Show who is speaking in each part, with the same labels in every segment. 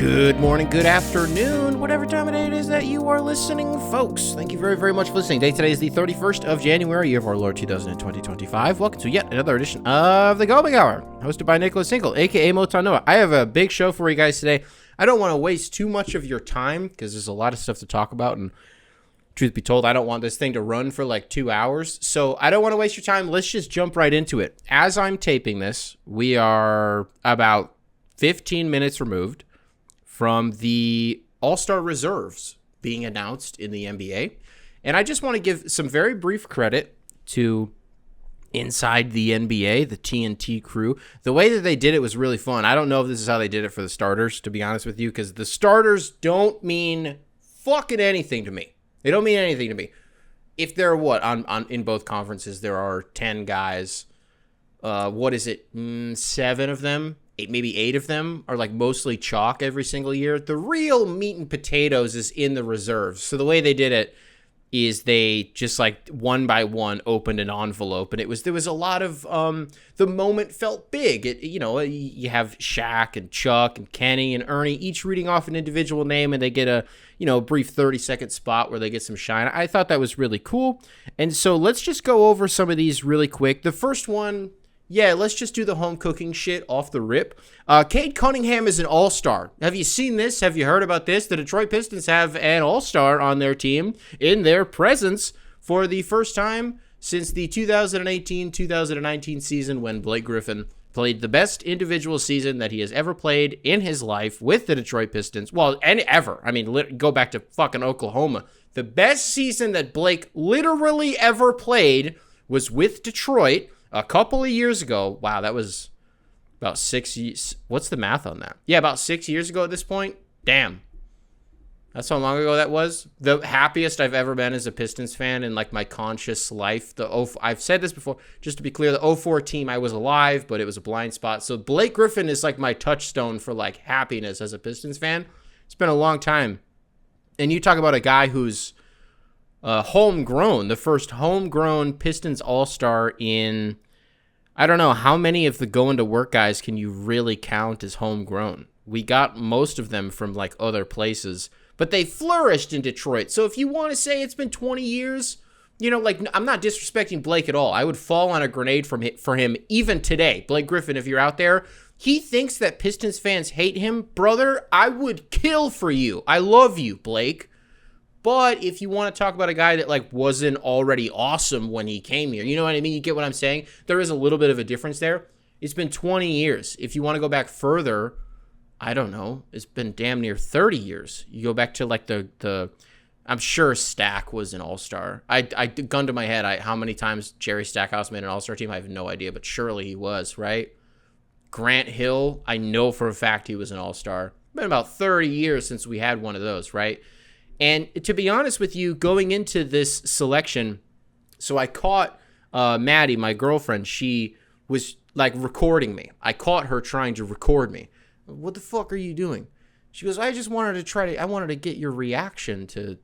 Speaker 1: Good morning, good afternoon, whatever time of day it is that you are listening, folks. Thank you very, very much for listening. Today is the 31st of January, year of our Lord 2025. Welcome to yet another edition of the Going Hour, hosted by Nicholas Hinkle, a.k.a. Motanoa. I have a big show for you guys today. I don't want to waste too much of your time because there's a lot of stuff to talk about, and truth be told, I don't want this thing to run for like 2 hours, so I don't want to waste your time. Let's just jump right into it. As I'm taping this, we are about 15 minutes removed from the All-Star reserves being announced in the NBA. And I just want to give some very brief credit to Inside the NBA, the TNT crew. The way that they did it was really fun. I don't know if this is how they did it for the starters, to be honest with you, because the starters don't mean fucking anything to me. They don't mean anything to me. If there are in both conferences, there are 10 guys. 7 of them? Maybe 8 of them are like mostly chalk every single year. The real meat and potatoes is in the reserves. So the way they did it is they just like one by one opened an envelope, and there was a lot of the moment felt big. You have Shaq and Chuck and Kenny and Ernie each reading off an individual name, and they get a brief 30-second spot where they get some shine. I thought that was really cool. And so let's just go over some of these really quick. The first one, let's just do the home cooking shit off the rip. Cade Cunningham is an all-star. Have you seen this? Have you heard about this? The Detroit Pistons have an all-star on their team in their presence for the first time since the 2018-2019 season, when Blake Griffin played the best individual season that he has ever played in his life with the Detroit Pistons. Well, and ever. I mean, go back to fucking Oklahoma. The best season that Blake literally ever played was with Detroit a couple of years ago. Wow, that was about 6 years. What's the math on that? Yeah, about 6 years ago at this point. Damn. That's how long ago that was. The happiest I've ever been as a Pistons fan in like my conscious life. I've said this before, just to be clear, the 04 team, I was alive, but it was a blind spot. So Blake Griffin is like my touchstone for like happiness as a Pistons fan. It's been a long time. And you talk about a guy who's homegrown, the first homegrown Pistons all-star in, I don't know, how many of the going to work guys can you really count as homegrown? We got most of them from like other places, but they flourished in Detroit. So if you want to say it's been 20 years, I'm not disrespecting Blake at all. I would fall on a grenade for him even today. Blake Griffin, if you're out there, he thinks that Pistons fans hate him. Brother, I would kill for you. I love you, Blake. But if you want to talk about a guy that like wasn't already awesome when he came here, you know what I mean? You get what I'm saying? There is a little bit of a difference there. It's been 20 years. If you want to go back further, I don't know. It's been damn near 30 years. You go back to like the I'm sure Stack was an all-star. I gun to my head, how many times Jerry Stackhouse made an all-star team, I have no idea, but surely he was, right? Grant Hill, I know for a fact he was an all-star. It's been about 30 years since we had one of those, right? And to be honest with you, going into this selection, so I caught Maddie, my girlfriend. She was like recording me. I caught her trying to record me. What the fuck are you doing? She goes, I just wanted to get your reaction to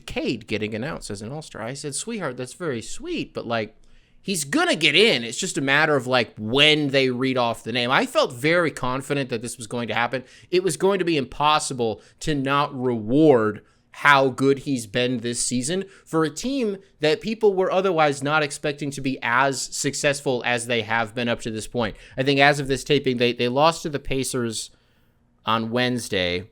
Speaker 1: Cade getting announced as an all-star. I said, sweetheart, that's very sweet, but like, he's gonna get in. It's just a matter of like when they read off the name. I felt very confident that this was going to happen. It was going to be impossible to not reward how good he's been this season for a team that people were otherwise not expecting to be as successful as they have been up to this point. I think as of this taping, they lost to the Pacers on Wednesday,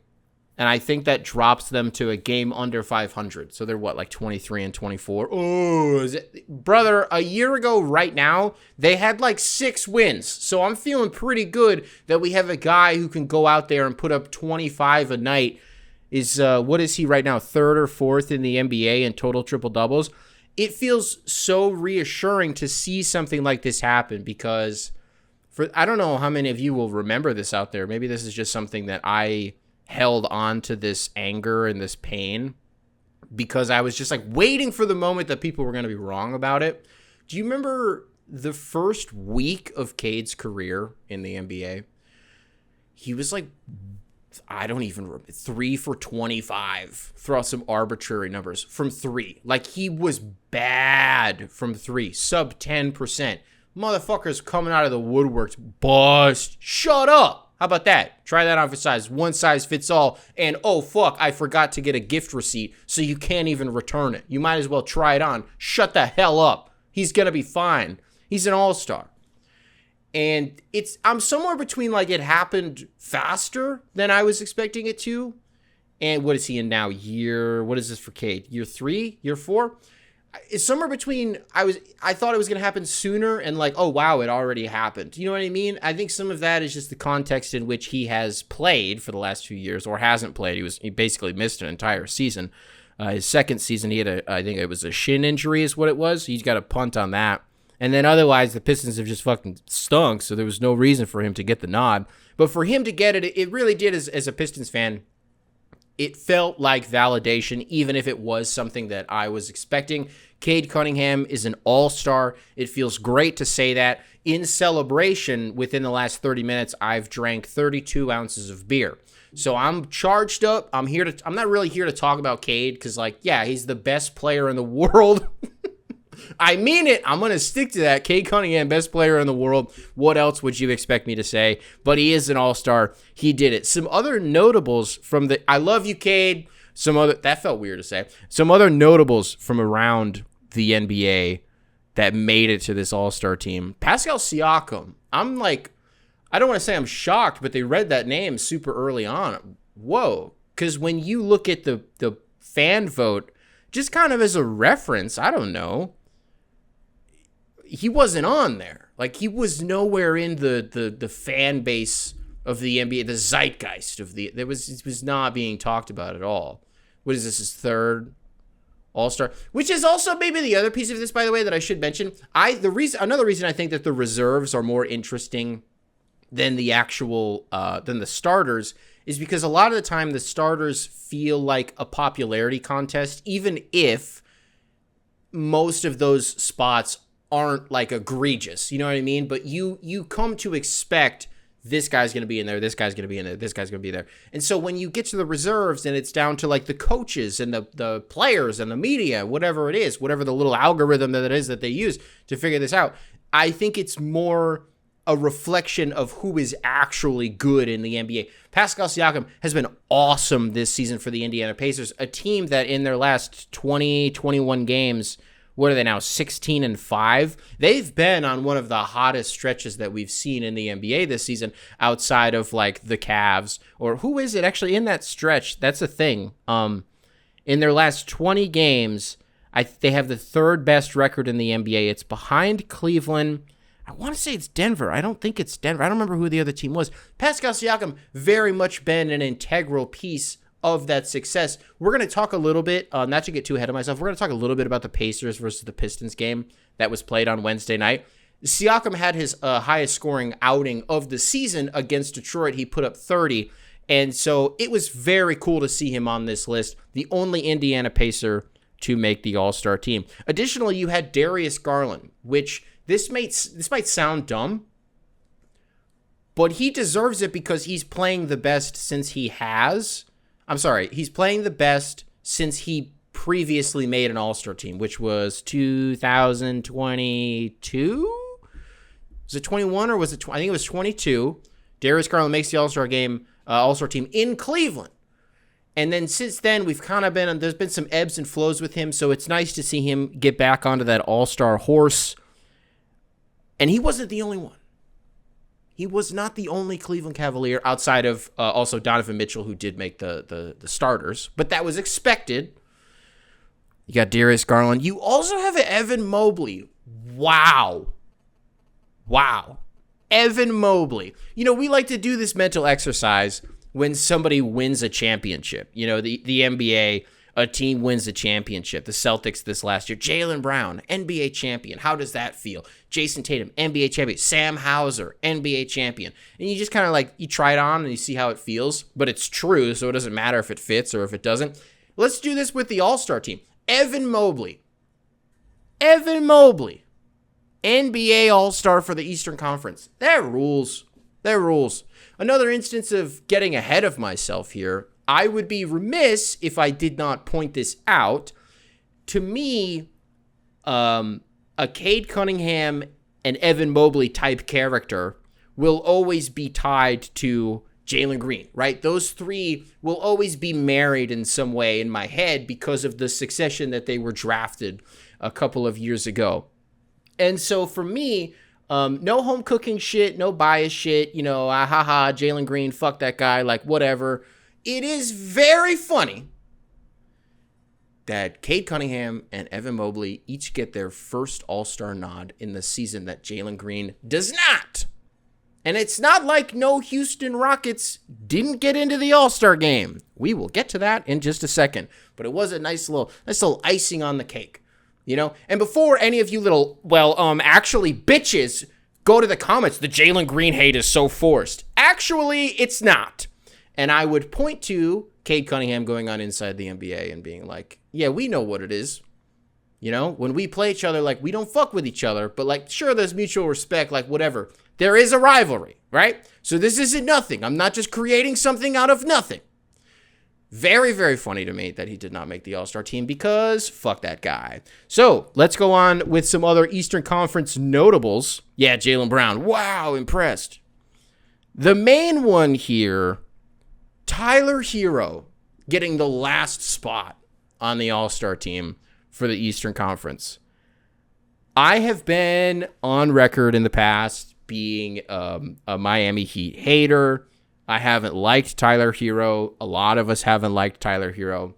Speaker 1: and I think that drops them to a game under 500. So they're like 23-24. Oh, brother, a year ago right now, they had like 6 wins. So I'm feeling pretty good that we have a guy who can go out there and put up 25 a night. What is he right now, 3rd or 4th in the NBA in total triple-doubles? It feels so reassuring to see something like this happen because I don't know how many of you will remember this out there. Maybe this is just something that I held on to, this anger and this pain, because I was just like waiting for the moment that people were going to be wrong about it. Do you remember the first week of Cade's career in the NBA? He was like, I don't even remember, 3 for 25. Throw out some arbitrary numbers from 3. Like, he was bad from 3, sub 10%. Motherfuckers coming out of the woodworks, bust. Shut up. How about that? Try that on for size. One size fits all. And, oh, fuck, I forgot to get a gift receipt, so you can't even return it. You might as well try it on. Shut the hell up. He's going to be fine. He's an all-star. And I'm somewhere between, like, it happened faster than I was expecting it to. And what is he in now? What is this for Cade? Year 3? Year 4? It's somewhere between, I thought it was going to happen sooner and like, oh, wow, it already happened. You know what I mean? I think some of that is just the context in which he has played for the last few years or hasn't played. He basically missed an entire season. His second season, he had I think it was a shin injury is what it was. He's got a punt on that. And then otherwise, the Pistons have just fucking stunk, so there was no reason for him to get the nod. But for him to get it, it really did, as a Pistons fan, it felt like validation, even if it was something that I was expecting. Cade Cunningham is an all-star. It feels great to say that. In celebration, within the last 30 minutes, I've drank 32 ounces of beer. So I'm charged up. I'm not really here to talk about Cade because, like, yeah, he's the best player in the world. I mean it. I'm going to stick to that. Cade Cunningham, best player in the world. What else would you expect me to say? But he is an all-star. He did it. Some other notables from I love you, Cade. That felt weird to say. Some other notables from around the NBA that made it to this all-star team. Pascal Siakam. I'm like, I don't want to say I'm shocked, but they read that name super early on. Whoa. Because when you look at the fan vote, just kind of as a reference, I don't know, he wasn't on there. Like, he was nowhere in the fan base of the NBA, the zeitgeist of it was not being talked about at all. What is this, his third all-star? Which is also maybe the other piece of this, by the way, that I should mention. Another reason I think that the reserves are more interesting than the actual than the starters is because a lot of the time the starters feel like a popularity contest, even if most of those spots aren't like egregious, you know what I mean? But you come to expect this guy's going to be in there, this guy's going to be in there, this guy's going to be there. And so when you get to the reserves and it's down to like the coaches and the players and the media, whatever it is, whatever the little algorithm that it is that they use to figure this out, I think it's more a reflection of who is actually good in the NBA. Pascal Siakam has been awesome this season for the Indiana Pacers, a team that in their last 20, 21 games, what are they now, 16-5? They've been on one of the hottest stretches that we've seen in the NBA this season outside of like the Cavs. Or who is it actually in that stretch? That's a thing. In their last 20 games, they have the third best record in the NBA. It's behind Cleveland. I want to say it's Denver. I don't think it's Denver. I don't remember who the other team was. Pascal Siakam very much been an integral piece of that success. We're going to talk a little bit, not to get too ahead of myself, we're going to talk a little bit about the Pacers versus the Pistons game that was played on Wednesday night. Siakam had his highest scoring outing of the season against Detroit. He put up 30, and so it was very cool to see him on this list, the only Indiana Pacer to make the All-Star team. Additionally, you had Darius Garland, which this might sound dumb, but he deserves it because he's playing the best since he's playing the best since he previously made an All-Star team, which was 2022? Was it 21 or was it? I think it was 22. Darius Garland makes the All-Star team in Cleveland. And then since then, we've kind of there's been some ebbs and flows with him, so it's nice to see him get back onto that All-Star horse. And he wasn't the only one. He was not the only Cleveland Cavalier outside of also Donovan Mitchell, who did make the starters, but that was expected. You got Darius Garland. You also have Evan Mobley. Wow. Evan Mobley. You know, we like to do this mental exercise when somebody wins a championship. You know, the NBA, a team wins a championship. The Celtics this last year. Jaylen Brown, NBA champion. How does that feel? Jason Tatum, NBA champion. Sam Hauser, NBA champion. And you just kind of like, you try it on and you see how it feels. But it's true, so it doesn't matter if it fits or if it doesn't. Let's do this with the All-Star team. Evan Mobley, NBA All-Star for the Eastern Conference. That rules. Another instance of getting ahead of myself here. I would be remiss if I did not point this out. To me, a Cade Cunningham and Evan Mobley type character will always be tied to Jalen Green, right? Those three will always be married in some way in my head because of the succession that they were drafted a couple of years ago. And so for me, no home cooking shit, no bias shit, Jalen Green, fuck that guy, like whatever. It is very funny that Cade Cunningham and Evan Mobley each get their first All-Star nod in the season that Jalen Green does not. And it's not like no Houston Rockets didn't get into the All-Star game. We will get to that in just a second. But it was a nice little icing on the cake, And before any of you little, actually bitches go to the comments, the Jalen Green hate is so forced. Actually, it's not. And I would point to Cade Cunningham going on Inside the NBA and being like, yeah, we know what it is. When we play each other, like, we don't fuck with each other, but, like, sure, there's mutual respect, like, whatever. There is a rivalry, right? So this isn't nothing. I'm not just creating something out of nothing. Very, very funny to me that he did not make the All-Star team because fuck that guy. So let's go on with some other Eastern Conference notables. Yeah, Jaylen Brown. Wow, impressed. The main one here, Tyler Hero getting the last spot on the All-Star team for the Eastern Conference. I have been on record in the past being a Miami Heat hater. I haven't liked Tyler Hero. A lot of us haven't liked Tyler Hero.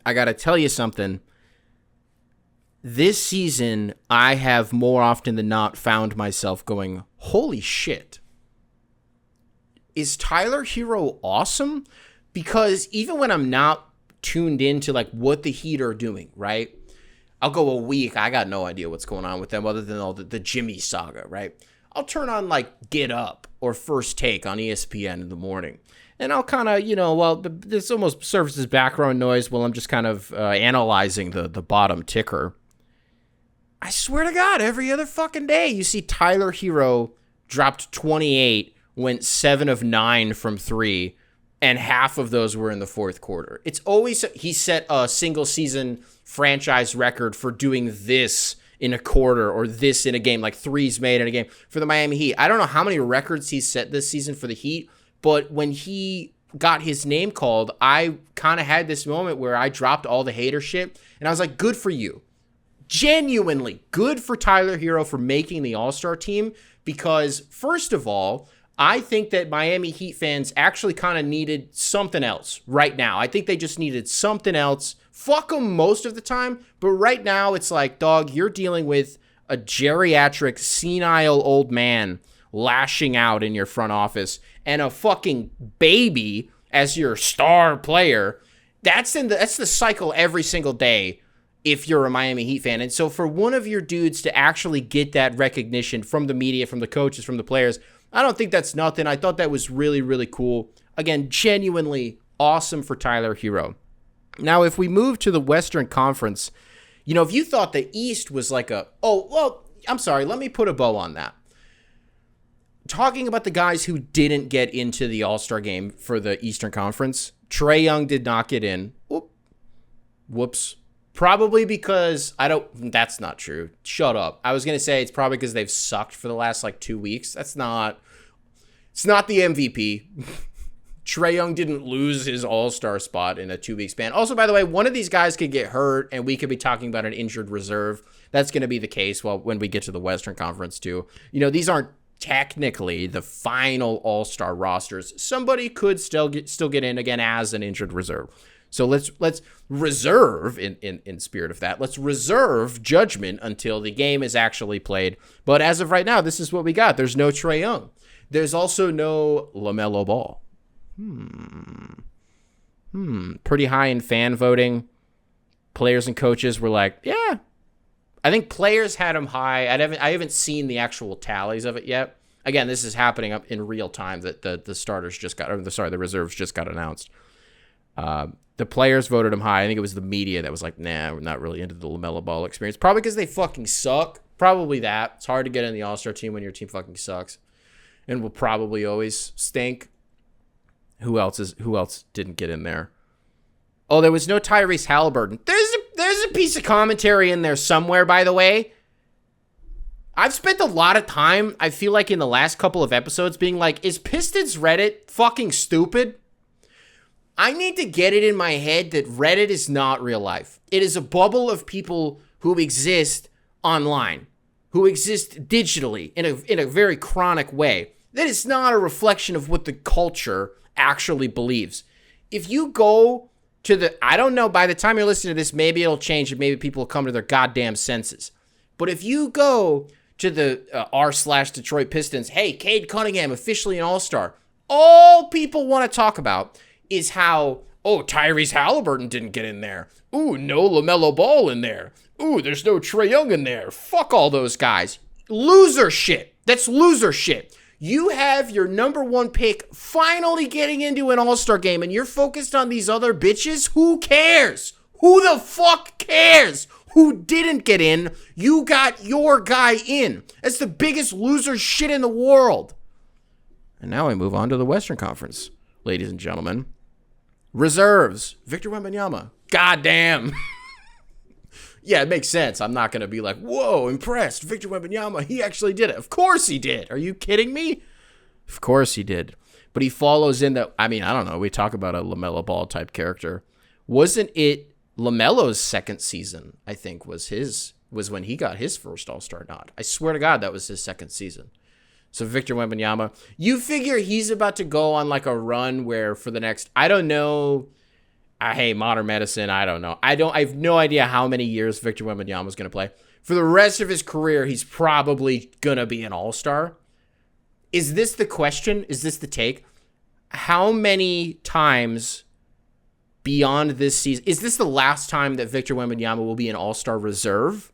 Speaker 1: I got to tell you something. This season, I have more often than not found myself going, holy shit. Is Tyler Hero awesome? Because even when I'm not tuned into like what the Heat are doing, right? I'll go a week. I got no idea what's going on with them other than all the Jimmy saga, right? I'll turn on like Get Up or First Take on ESPN in the morning. And I'll kind of, this almost serves as background noise while I'm just kind of analyzing the bottom ticker. I swear to God, every other fucking day you see Tyler Hero dropped 28, went 7 of 9 from 3, and half of those were in the fourth quarter. It's always, he set a single season franchise record for doing this in a quarter or this in a game, like threes made in a game for the Miami Heat. I don't know how many records he's set this season for the Heat, but when he got his name called, I kind of had this moment where I dropped all the hater shit, and I was like, good for you. Genuinely good for Tyler Hero for making the All-Star team, because first of all, I think that Miami Heat fans actually kind of needed something else right now. I think they just needed something else. Fuck them most of the time, but right now it's like, dog, you're dealing with a geriatric, senile old man lashing out in your front office and a fucking baby as your star player. That's the cycle every single day if you're a Miami Heat fan. And so for one of your dudes to actually get that recognition from the media, from the coaches, from the players, I don't think that's nothing. I thought that was really, really cool. Again, genuinely awesome for Tyler Hero. Now, if we move to the Western Conference, if you thought the East was like I'm sorry, let me put a bow on that. Talking about the guys who didn't get into the All-Star game for the Eastern Conference, Trae Young did not get in. Whoops. Probably because that's not true. Shut up. I was going to say it's probably because they've sucked for the last 2 weeks. It's not the MVP. Trae Young didn't lose his All-Star spot in a 2-week span. Also, by the way, one of these guys could get hurt and we could be talking about an injured reserve. That's going to be the case when we get to the Western Conference too. These aren't technically the final All-Star rosters. Somebody could still get in again as an injured reserve. So let's reserve, in spirit of that, let's reserve judgment until the game is actually played. But as of right now, this is what we got. There's no Trae Young. There's also no LaMelo Ball. Pretty high in fan voting. Players and coaches were like, yeah. I think players had him high. I haven't seen the actual tallies of it yet. Again, this is happening up in real time that the reserves just got announced. The players voted him high. I think it was the media that was like, nah, we're not really into the LaMelo Ball experience. Probably because they fucking suck. Probably that. It's hard to get in the All-Star team when your team fucking sucks. And will probably always stink. Who else didn't get in there? Oh, there was no Tyrese Halliburton. There's a piece of commentary in there somewhere, by the way. I've spent a lot of time, I feel like in the last couple of episodes, being like, is Pistons Reddit fucking stupid? I need to get it in my head that Reddit is not real life. It is a bubble of people who exist online, who exist digitally in a very chronic way. That is not a reflection of what the culture actually believes. If you go to I don't know, by the time you're listening to this, maybe it'll change and maybe people will come to their goddamn senses. But if you go to the r/Detroit Pistons, hey, Cade Cunningham, officially an all-star, all people want to talk about is how, Tyrese Halliburton didn't get in there. Ooh, no LaMelo Ball in there. Ooh, there's no Trae Young in there. Fuck all those guys. Loser shit. That's loser shit. You have your number one pick finally getting into an all-star game and you're focused on these other bitches? Who cares? Who the fuck cares? Who didn't get in? You got your guy in. That's the biggest loser shit in the world. And now I move on to the Western Conference, ladies and gentlemen. Reserves. Victor Wembanyama. Goddamn. Yeah, it makes sense. I'm not going to be like, whoa, impressed. Victor Wembanyama, he actually did it. Of course he did. Are you kidding me? Of course he did. But he follows in I don't know. We talk about a LaMelo Ball type character. Wasn't it LaMelo's second season, I think, was when he got his first All-Star nod. I swear to God, that was his second season. So Victor Wembanyama, you figure he's about to go on like a run where for the next, I don't know, hey, modern medicine, I don't know. I have no idea how many years Victor Wembanyama is going to play. For the rest of his career, he's probably going to be an all-star. Is this the question? Is this the take? How many times beyond this season, is this the last time that Victor Wembanyama will be an all-star reserve?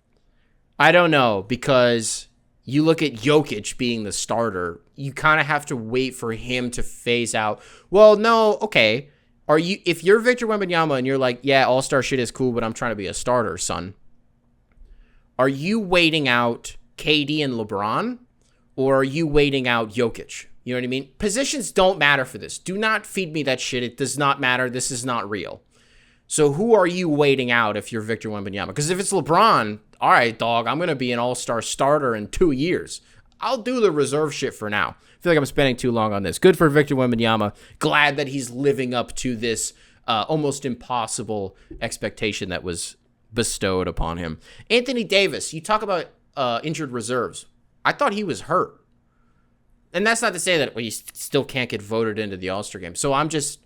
Speaker 1: I don't know, because you look at Jokic being the starter, you kind of have to wait for him to phase out. Well, no, okay. If you're Victor Wembanyama and you're like, yeah, all-star shit is cool, but I'm trying to be a starter, son. Are you waiting out KD and LeBron, or are you waiting out Jokic? You know what I mean? Positions don't matter for this. Do not feed me that shit. It does not matter. This is not real. So who are you waiting out if you're Victor Wembanyama? Because if it's LeBron, all right, dog, I'm going to be an all-star starter in 2 years. I'll do the reserve shit for now. I feel like I'm spending too long on this. Good for Victor Wembanyama. Glad that he's living up to this almost impossible expectation that was bestowed upon him. Anthony Davis, you talk about injured reserves. I thought he was hurt. And that's not to say that he still can't get voted into the All-Star game. So I'm just,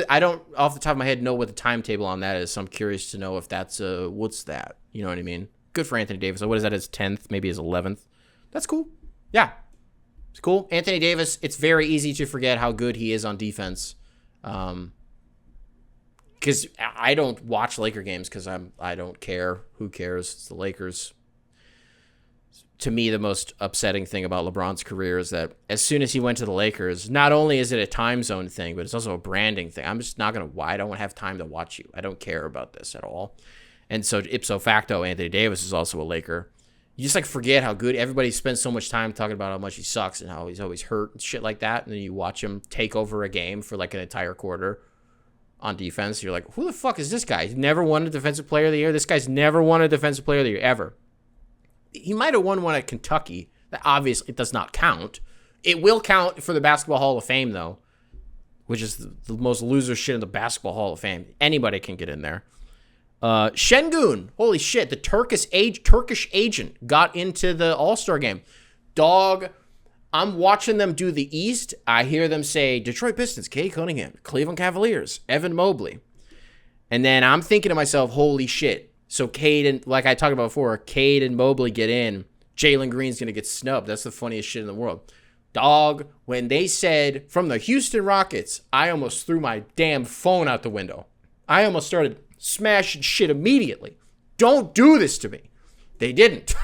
Speaker 1: I don't, off the top of my head, know what the timetable on that is. So I'm curious to know if that's, what's that? You know what I mean? Good for Anthony Davis. What is that, his 10th, maybe his 11th? That's cool. Yeah. It's cool. Anthony Davis, it's very easy to forget how good he is on defense. Because I don't watch Laker games because I don't care. Who cares? It's the Lakers. To me, the most upsetting thing about LeBron's career is that as soon as he went to the Lakers, not only is it a time zone thing, but it's also a branding thing. I'm just not going to, I don't have time to watch you. I don't care about this at all. And so ipso facto, Anthony Davis is also a Laker. You just like forget how good everybody spends so much time talking about how much he sucks and how he's always hurt and shit like that. And then you watch him take over a game for like an entire quarter on defense. You're like, who the fuck is this guy? He's never won a Defensive Player of the Year. This guy's never won a Defensive Player of the Year ever. He might have won one at Kentucky. That obviously it does not count. It will count for the Basketball Hall of Fame, though, which is the most loser shit in the Basketball Hall of Fame. Anybody can get in there. Şengün, holy shit, the Turkish agent got into the All-Star game. Dog, I'm watching them do the East. I hear them say, Detroit Pistons, Cade Cunningham, Cleveland Cavaliers, Evan Mobley. And then I'm thinking to myself, holy shit. So Cade and, like I talked about before, Cade and Mobley get in. Jalen Green's going to get snubbed. That's the funniest shit in the world. Dog, when they said from the Houston Rockets, I almost threw my damn phone out the window. I almost started smashing shit immediately. Don't do this to me. They didn't.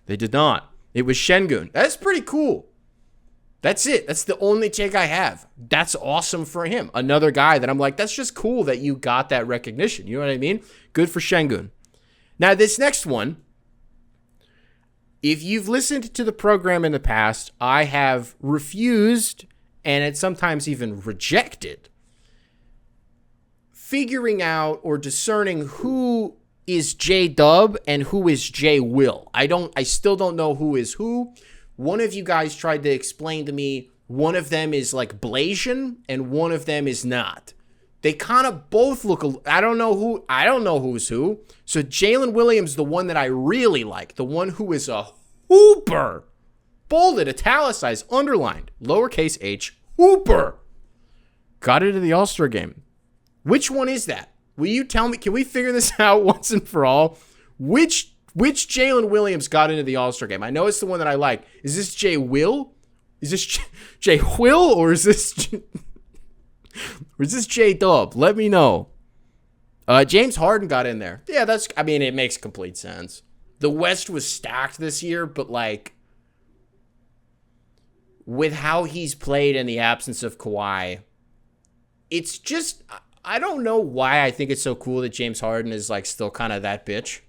Speaker 1: They did not. It was Şengün. That's pretty cool. That's it. That's the only take I have. That's awesome for him. Another guy that I'm like, that's just cool that you got that recognition. You know what I mean? Good for Şengün. Now, this next one, if you've listened to the program in the past, I have refused and it's sometimes even rejected figuring out or discerning who is J-Dub and who is J-Will. I still don't know who is who. One of you guys tried to explain to me one of them is like Blasian and one of them is not. They kind of both look, I don't know who's who. So Jalen Williams, the one that I really like, the one who is a hooper, bolded, italicized, underlined, lowercase h, hooper, got into the All-Star game. Which one is that? Will you tell me? Can we figure this out once and for all? Which Jalen Williams got into the All-Star game? I know it's the one that I like. Is this J. Will? Is this J. Will or is this J. Dub? Let me know. James Harden got in there. Yeah, it makes complete sense. The West was stacked this year, but like with how he's played in the absence of Kawhi, it's just, I don't know why I think it's so cool that James Harden is like still kind of that bitch.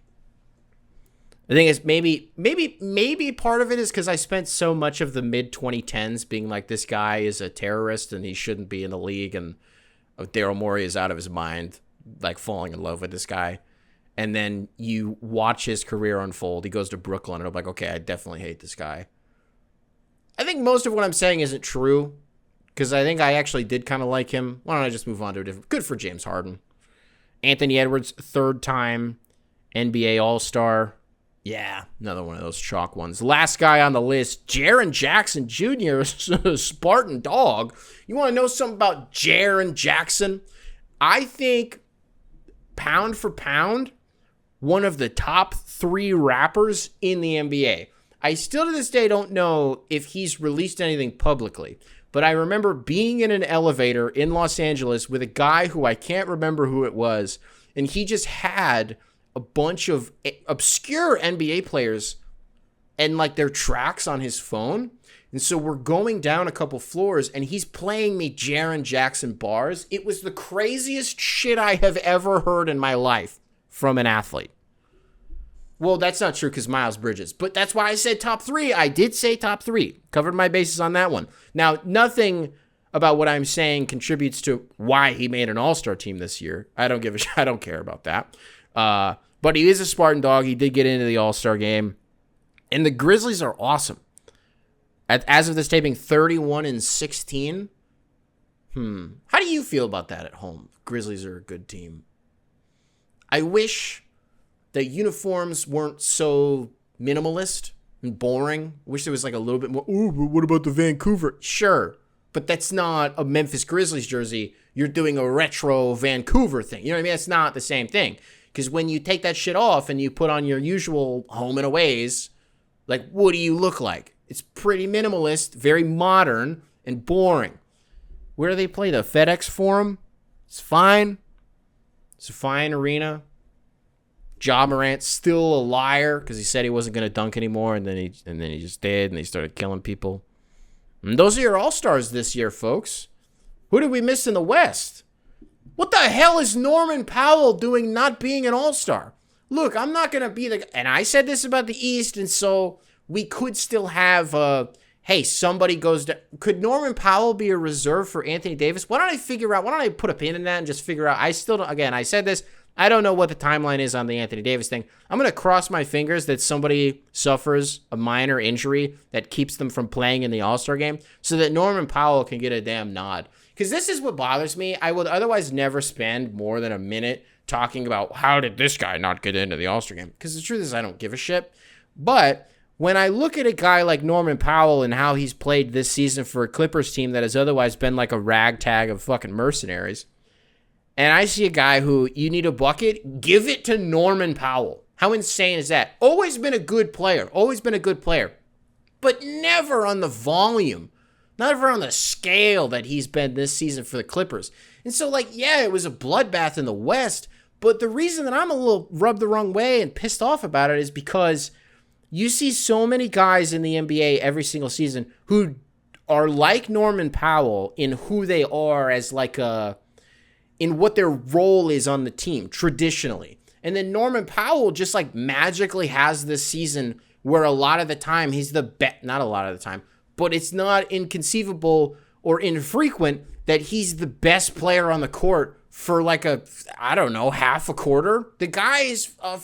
Speaker 1: I think it's maybe part of it is because I spent so much of the mid-2010s being like, this guy is a terrorist and he shouldn't be in the league, and Daryl Morey is out of his mind, like falling in love with this guy. And then you watch his career unfold. He goes to Brooklyn, and I'm like, okay, I definitely hate this guy. I think most of what I'm saying isn't true, because I think I actually did kind of like him. Why don't I just move on to a different... Good for James Harden. Anthony Edwards, third-time NBA All-Star. Yeah, another one of those chalk ones. Last guy on the list, Jaren Jackson Jr., Spartan dog. You want to know something about Jaren Jackson? I think, pound for pound, one of the top 3 rappers in the NBA. I still to this day don't know if he's released anything publicly, but I remember being in an elevator in Los Angeles with a guy who I can't remember who it was, and he just had a bunch of obscure NBA players and like their tracks on his phone. And so we're going down a couple floors and he's playing me Jaren Jackson bars. It was the craziest shit I have ever heard in my life from an athlete. Well, that's not true because Miles Bridges, but that's why I said top 3. I did say top 3. Covered my bases on that one. Now, nothing about what I'm saying contributes to why he made an All-Star team this year. I don't give a shit. I don't care about that. But he is a Spartan dog. He did get into the All-Star game. And the Grizzlies are awesome. As of this taping, 31-16. How do you feel about that at home? Grizzlies are a good team. I wish the uniforms weren't so minimalist and boring. I wish there was like a little bit more, ooh, but what about the Vancouver? Sure, but that's not a Memphis Grizzlies jersey. You're doing a retro Vancouver thing. You know what I mean? It's not the same thing. Because when you take that shit off and you put on your usual home and aways, like, what do you look like? It's pretty minimalist, very modern, and boring. Where do they play? The FedEx Forum? It's fine. It's a fine arena. Ja Morant's still a liar because he said he wasn't going to dunk anymore, and then he just did, and he started killing people. And those are your All-Stars this year, folks. Who did we miss in the West? What the hell is Norman Powell doing not being an All-Star? Look, I'm not going to be the... And I said this about the East, and so we could still have... hey, somebody goes to... Could Norman Powell be a reserve for Anthony Davis? Why don't I put a pin in that and just figure out... I still don't... Again, I said this. I don't know what the timeline is on the Anthony Davis thing. I'm going to cross my fingers that somebody suffers a minor injury that keeps them from playing in the All-Star game so that Norman Powell can get a damn nod. Because this is what bothers me. I would otherwise never spend more than a minute talking about how did this guy not get into the All-Star game. Because the truth is I don't give a shit. But when I look at a guy like Norman Powell and how he's played this season for a Clippers team that has otherwise been like a ragtag of fucking mercenaries, and I see a guy who, you need a bucket, give it to Norman Powell. How insane is that? Always been a good player. But never on the volume. Never on the scale that he's been this season for the Clippers. And so, like, yeah, it was a bloodbath in the West, but the reason that I'm a little rubbed the wrong way and pissed off about it is because you see so many guys in the NBA every single season who are like Norman Powell in who they are as like in what their role is on the team traditionally. And then Norman Powell just like magically has this season where a lot of the time he's the best, not a lot of the time, but it's not inconceivable or infrequent that he's the best player on the court for like I don't know, half a quarter. The guy is a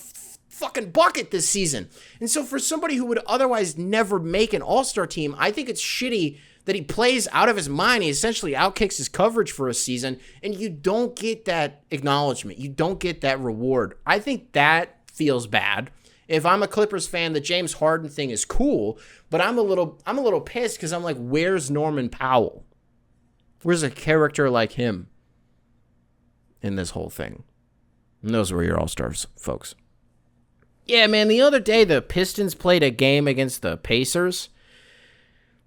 Speaker 1: fucking bucket this season. And so for somebody who would otherwise never make an all-star team, I think it's shitty that he plays out of his mind. He essentially outkicks his coverage for a season, and you don't get that acknowledgement. You don't get that reward. I think that feels bad. If I'm a Clippers fan, the James Harden thing is cool, but I'm a little pissed because I'm like, where's Norman Powell? Where's a character like him in this whole thing? And those were your all-stars, folks. Yeah, man, the other day the Pistons played a game against the Pacers.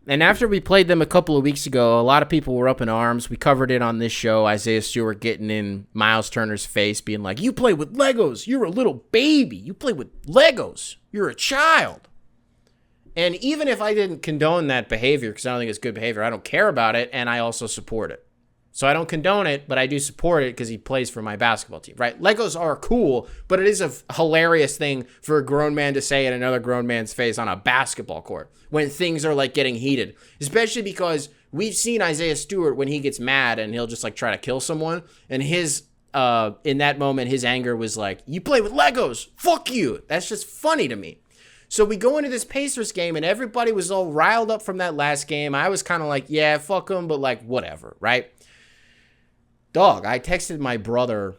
Speaker 1: And after we played them a couple of weeks ago, a lot of people were up in arms. We covered it on this show. Isaiah Stewart getting in Miles Turner's face, being like, you play with Legos. You're a little baby. You play with Legos. You're a child. And even if I didn't condone that behavior, because I don't think it's good behavior, I don't care about it, and I also support it. So I don't condone it, but I do support it because he plays for my basketball team, right? Legos are cool, but it is a hilarious thing for a grown man to say in another grown man's face on a basketball court when things are like getting heated, especially because we've seen Isaiah Stewart when he gets mad and he'll just like try to kill someone. And his, in that moment, his anger was like, you play with Legos, fuck you. That's just funny to me. So we go into this Pacers game and everybody was all riled up from that last game. I was kind of like, yeah, fuck them, but like whatever, right? Dog, I texted my brother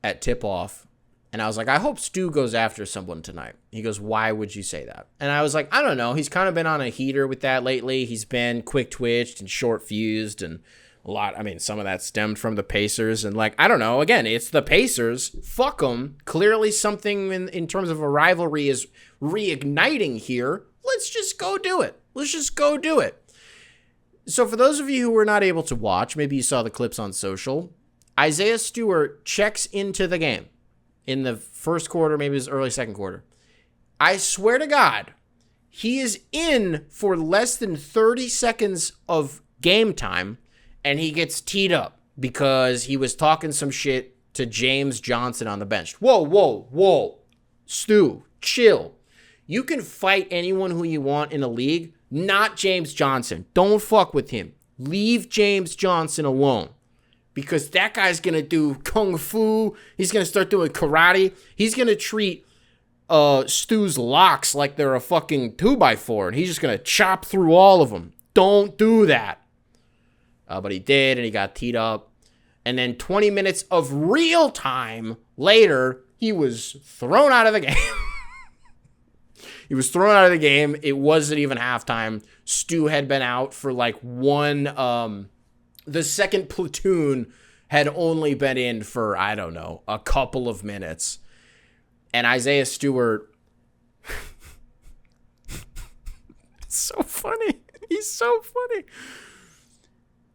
Speaker 1: at tip-off, and I was like, I hope Stu goes after someone tonight. He goes, why would you say that? And I was like, I don't know. He's kind of been on a heater with that lately. He's been quick-twitched and short-fused, and some of that stemmed from the Pacers. And, like, I don't know. Again, it's the Pacers. Fuck them. Clearly something in terms of a rivalry is reigniting here. Let's just go do it. Let's just go do it. So for those of you who were not able to watch, maybe you saw the clips on social, Isaiah Stewart checks into the game in the first quarter, maybe it was early second quarter. I swear to God, he is in for less than 30 seconds of game time, and he gets teed up because he was talking some shit to James Johnson on the bench. Whoa. Stu, chill. You can fight anyone who you want in a league, not James Johnson. Don't fuck with him. Leave James Johnson alone. Because that guy's going to do kung fu. He's going to start doing karate. He's going to treat Stu's locks like they're a fucking 2x4. And he's just going to chop through all of them. Don't do that. But he did, and he got teed up. And then 20 minutes of real time later, he was thrown out of the game. He was thrown out of the game. It wasn't even halftime. Stu had been out for like one. The second platoon had only been in for, I don't know, a couple of minutes. And Isaiah Stewart. It's so funny. He's so funny.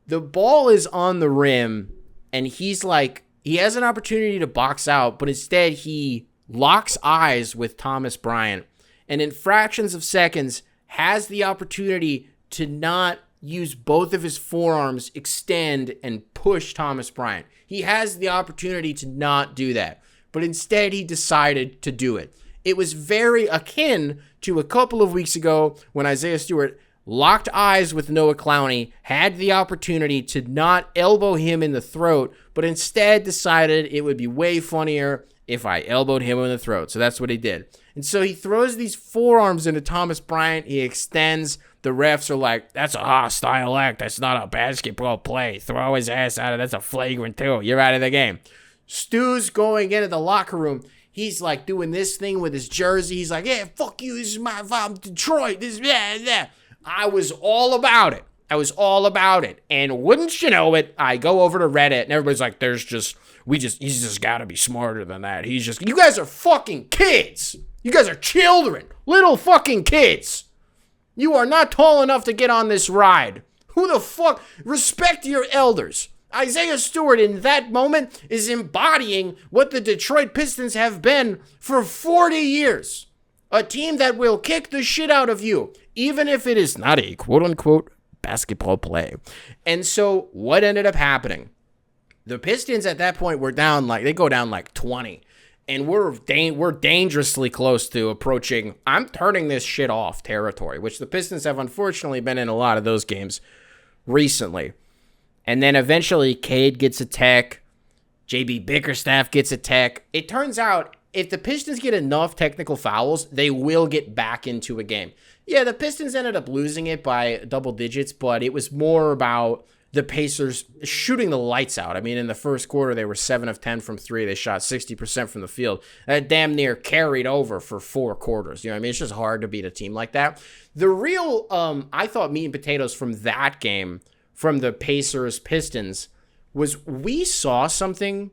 Speaker 1: The ball is on the rim, and he's like, he has an opportunity to box out, but instead he locks eyes with Thomas Bryant. And in fractions of seconds, has the opportunity to not use both of his forearms, extend, and push Thomas Bryant. He has the opportunity to not do that. But instead, he decided to do it. It was very akin to a couple of weeks ago when Isaiah Stewart locked eyes with Noah Clowney, had the opportunity to not elbow him in the throat, but instead decided it would be way funnier if I elbowed him in the throat. So that's what he did. And so he throws these forearms into Thomas Bryant. He extends. The refs are like, that's a hostile act. That's not a basketball play. Throw his ass out of that's a flagrant 2. You're out of the game. Stu's going into the locker room. He's like doing this thing with his jersey. He's like, yeah, fuck you. This is my vibe. Detroit. This, blah. I was all about it. And wouldn't you know it, I go over to Reddit and everybody's like, he's just got to be smarter than that. You guys are fucking kids. You guys are children. Little fucking kids. You are not tall enough to get on this ride. Who the fuck? Respect your elders. Isaiah Stewart in that moment is embodying what the Detroit Pistons have been for 40 years. A team that will kick the shit out of you, even if it is not a quote-unquote basketball play. And so what ended up happening? The Pistons at that point were down they go down like 20. And we're dangerously close to approaching, I'm turning this shit off territory, which the Pistons have unfortunately been in a lot of those games recently. And then eventually Cade gets a tech. JB Bickerstaff gets a tech. It turns out if the Pistons get enough technical fouls, they will get back into a game. Yeah, the Pistons ended up losing it by double digits, but it was more about the Pacers shooting the lights out. I mean, in the first quarter, they were 7 of 10 from 3. They shot 60% from the field. That damn near carried over for 4 quarters. You know what I mean? It's just hard to beat a team like that. The real, I thought, meat and potatoes from that game, from the Pacers-Pistons, was we saw something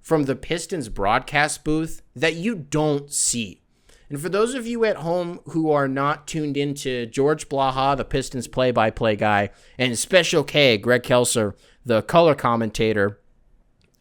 Speaker 1: from the Pistons broadcast booth that you don't see. And for those of you at home who are not tuned into George Blaha, the Pistons play-by-play guy, and Special K, Greg Kelser, the color commentator,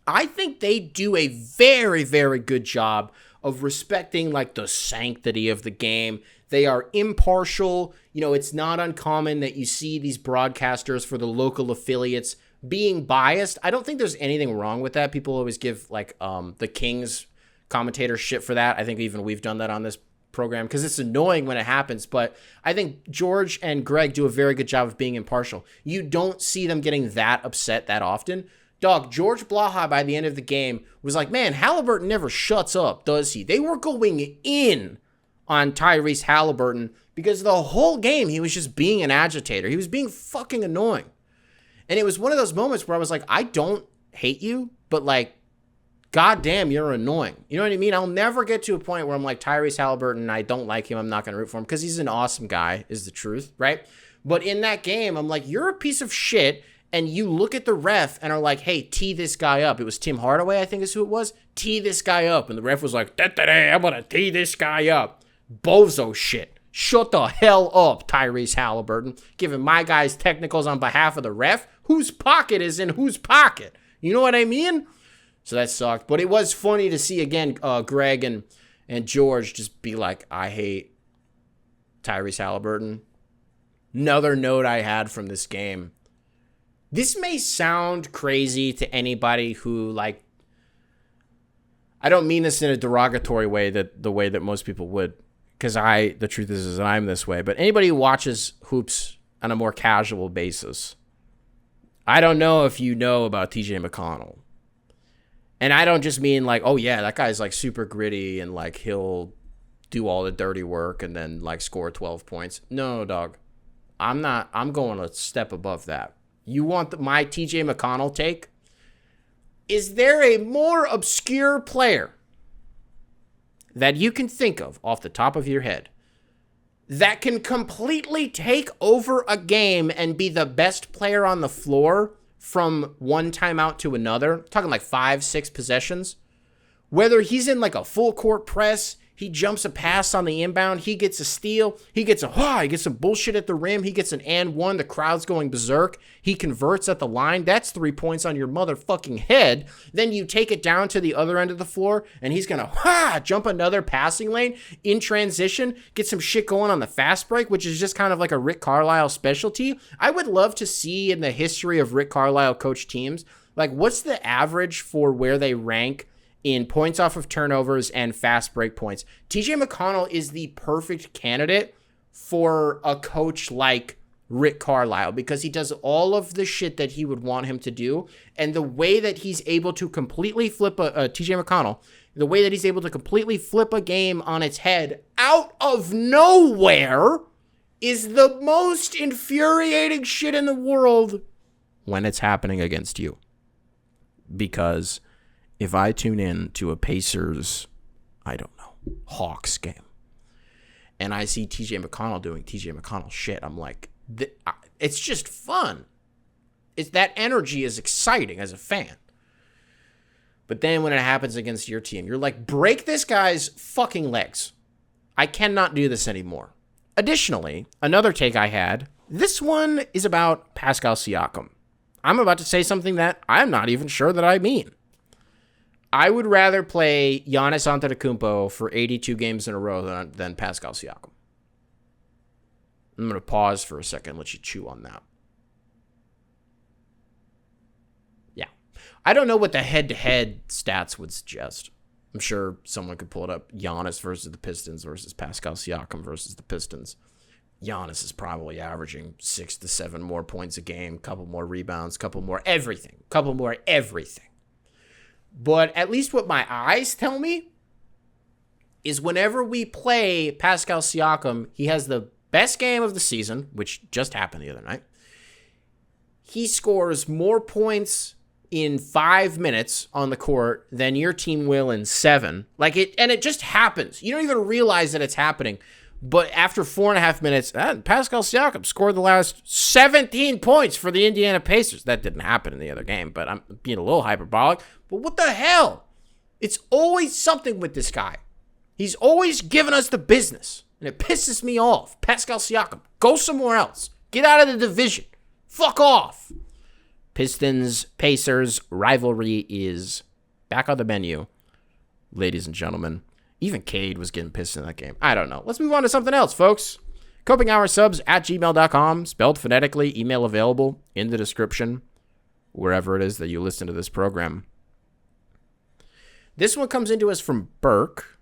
Speaker 1: I think they do a very, very good job of respecting like the sanctity of the game. They are impartial. You know, it's not uncommon that you see these broadcasters for the local affiliates being biased. I don't think there's anything wrong with that. People always give like the Kings commentator shit for that. I think even we've done that on this program because it's annoying when it happens, but I think George and Greg do a very good job of being impartial. You don't see them getting that upset that often. Dog, George Blaha by the end of the game was like, man, Halliburton never shuts up, does he? They were going in on Tyrese Halliburton because the whole game he was just being an agitator. He was being fucking annoying. And it was one of those moments where I was like, I don't hate you, but like, God damn, you're annoying. You know what I mean? I'll never get to a point where I'm like Tyrese Halliburton, I don't like him, I'm not going to root for him, because he's an awesome guy, is the truth, right? But in that game, I'm like, you're a piece of shit, and you look at the ref and are like, hey, tee this guy up. It was Tim Hardaway, I think is who it was. Tee this guy up. And the ref was like, I'm going to tee this guy up. Bozo shit. Shut the hell up, Tyrese Halliburton. Giving my guys technicals on behalf of the ref. Whose pocket is in whose pocket? You know what I mean? So that sucked. But it was funny to see, again, Greg and George just be like, I hate Tyrese Halliburton. Another note I had from this game. This may sound crazy to anybody who, like, I don't mean this in a derogatory way, that the way that most people would, because the truth is that I'm this way. But anybody who watches hoops on a more casual basis, I don't know if you know about TJ McConnell. And I don't just mean like, oh yeah, that guy's like super gritty and like he'll do all the dirty work and then like score 12 points. No, dog. I'm going a step above that. You want my TJ McConnell take? Is there a more obscure player that you can think of off the top of your head that can completely take over a game and be the best player on the floor from one timeout to another? I'm talking like 5-6 possessions. Whether he's in like a full court press, he jumps a pass on the inbound, he gets a steal, he gets some bullshit at the rim, he gets an and one, the crowd's going berserk, he converts at the line, that's 3 points on your motherfucking head. Then you take it down to the other end of the floor, and he's gonna jump another passing lane in transition, get some shit going on the fast break, which is just kind of like a Rick Carlisle specialty. I would love to see in the history of Rick Carlisle coach teams, like what's the average for where they rank in points off of turnovers and fast break points. TJ McConnell is the perfect candidate for a coach like Rick Carlisle because he does all of the shit that he would want him to do. And the way that he's able to completely flip TJ McConnell, the way that he's able to completely flip a game on its head out of nowhere is the most infuriating shit in the world when it's happening against you. Because if I tune in to a Pacers, Hawks game, and I see TJ McConnell doing TJ McConnell shit, I'm like, it's just fun. That energy is exciting as a fan. But then when it happens against your team, you're like, break this guy's fucking legs. I cannot do this anymore. Additionally, another take I had, this one is about Pascal Siakam. I'm about to say something that I'm not even sure that I mean. I would rather play Giannis Antetokounmpo for 82 games in a row than Pascal Siakam. I'm going to pause for a second and let you chew on that. Yeah. I don't know what the head-to-head stats would suggest. I'm sure someone could pull it up. Giannis versus the Pistons versus Pascal Siakam versus the Pistons. Giannis is probably averaging 6 to 7 more points a game, couple more rebounds, couple more everything. But at least what my eyes tell me is whenever we play Pascal Siakam, he has the best game of the season, which just happened the other night. He scores more points in 5 minutes on the court than your team will in 7. And it just happens. You don't even realize that it's happening. But after 4.5 minutes, Pascal Siakam scored the last 17 points for the Indiana Pacers. That didn't happen in the other game, but I'm being a little hyperbolic. But what the hell? It's always something with this guy. He's always giving us the business, and it pisses me off. Pascal Siakam, go somewhere else. Get out of the division. Fuck off. Pistons, Pacers, rivalry is back on the menu, ladies and gentlemen. Even Cade was getting pissed in that game. I don't know. Let's move on to something else, folks. copinghourSubs@gmail.com, spelled phonetically, email available in the description, wherever it is that you listen to this program. This one comes into us from Burke.